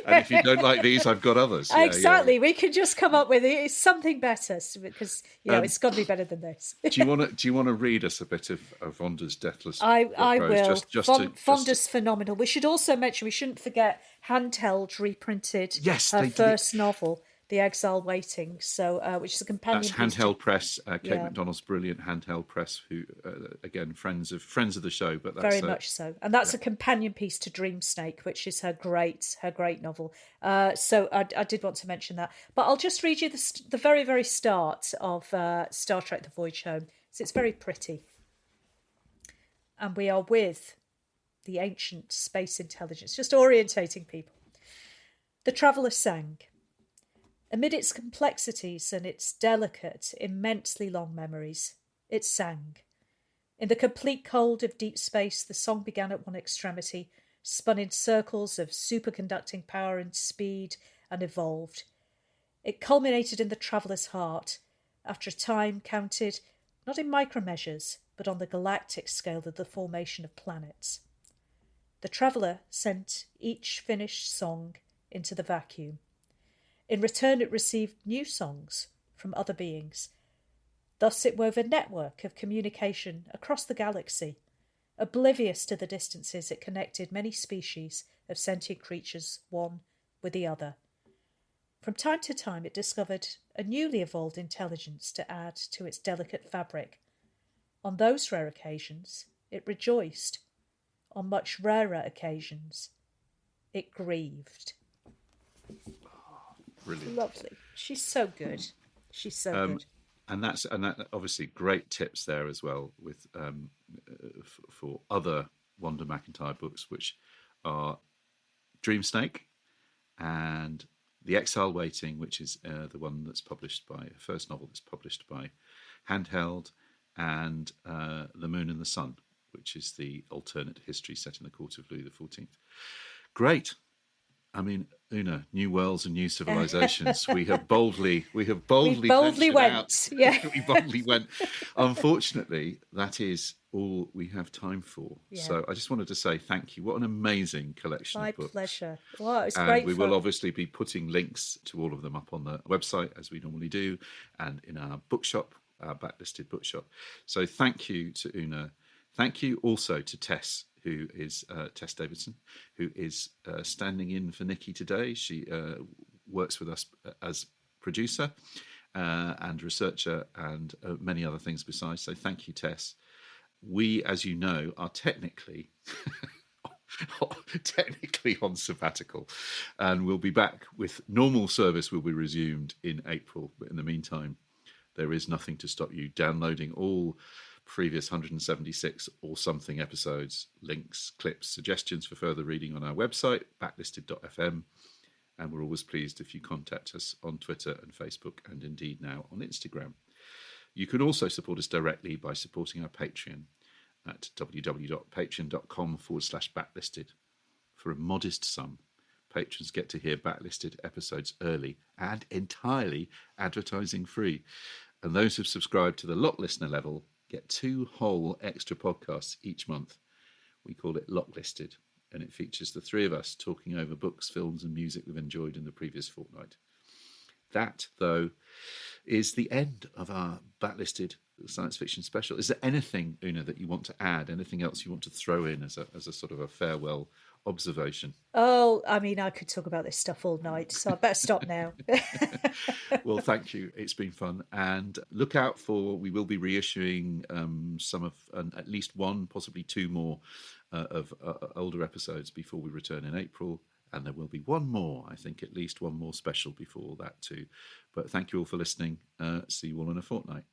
D: And if you don't like these, I've got others. Yeah,
E: exactly. We can just come up with something better because it's got to be better than this.
D: Do you want to read us a bit of Vonda's Deathless?
E: I will.
D: Vonda's
E: phenomenal. We should also mention, we shouldn't forget, Handheld reprinted her first novel, The Exile Waiting, which is a companion.
D: That's Handheld Press, Kate McDonald's brilliant Handheld Press, who again friends of the show, but that's,
E: very much so, and that's a companion piece to Dream Snake, which is her great novel. So I did want to mention that, but I'll just read you the very, very start of Star Trek: The Voyage Home. So it's very pretty, and we are with the ancient space intelligence, just orientating people. The Traveller sang. Amid its complexities and its delicate, immensely long memories, it sang. In the complete cold of deep space, the song began at one extremity, spun in circles of superconducting power and speed, and evolved. It culminated in the traveller's heart, after a time counted not in micromeasures, but on the galactic scale of the formation of planets. The traveller sent each finished song into the vacuum. In return, it received new songs from other beings. Thus it wove a network of communication across the galaxy. Oblivious to the distances, it connected many species of sentient creatures, one with the other. From time to time, it discovered a newly evolved intelligence to add to its delicate fabric. On those rare occasions, it rejoiced. On much rarer occasions, it grieved.
D: Brilliant.
E: Lovely. She's so good. She's so good.
D: And that obviously great tips there as well with for other Wanda McIntyre books, which are Dream Snake and The Exile Waiting, which is the one that's published by first novel that's published by Handheld, and The Moon and the Sun, which is the alternate history set in the court of Louis XIV. Great. I mean, Una, new worlds and new civilizations. We boldly went. Yeah. We boldly went. Unfortunately, that is all we have time for. Yeah. So I just wanted to say thank you. What an amazing collection of books.
E: My pleasure. Well, it's
D: and
E: great.
D: We will obviously be putting links to all of them up on the website, as we normally do, and in our bookshop, our Backlisted bookshop. So thank you to Una. Thank you also to Tess, who is Tess Davidson, who is standing in for Nikki today. She works with us as producer and researcher and many other things besides. So thank you, Tess. We, as you know, are technically on sabbatical, and we'll be back with normal service will be resumed in April. But in the meantime, there is nothing to stop you downloading all previous 176 or something episodes, links, clips, suggestions for further reading on our website, backlisted.fm. And we're always pleased if you contact us on Twitter and Facebook, and indeed now on Instagram. You can also support us directly by supporting our Patreon at www.patreon.com/backlisted. For a modest sum, patrons get to hear Backlisted episodes early and entirely advertising free. And those who've subscribed to the Lock Listener level get 2 whole extra podcasts each month. We call it Locklisted, and it features the 3 of us talking over books, films and music we've enjoyed in the previous fortnight. That, though, is the end of our Backlisted science fiction special. Is there anything, Una, that you want to add? Anything else you want to throw in as a sort of a farewell observation?
E: Oh, I mean, I could talk about this stuff all night, so I better stop now.
D: Well, thank you. It's been fun. And look out for, we will be reissuing some of, at least 1, possibly 2 more of older episodes before we return in April. And there will be 1 more, I think, at least 1 more special before that too. But thank you all for listening. See you all in a fortnight.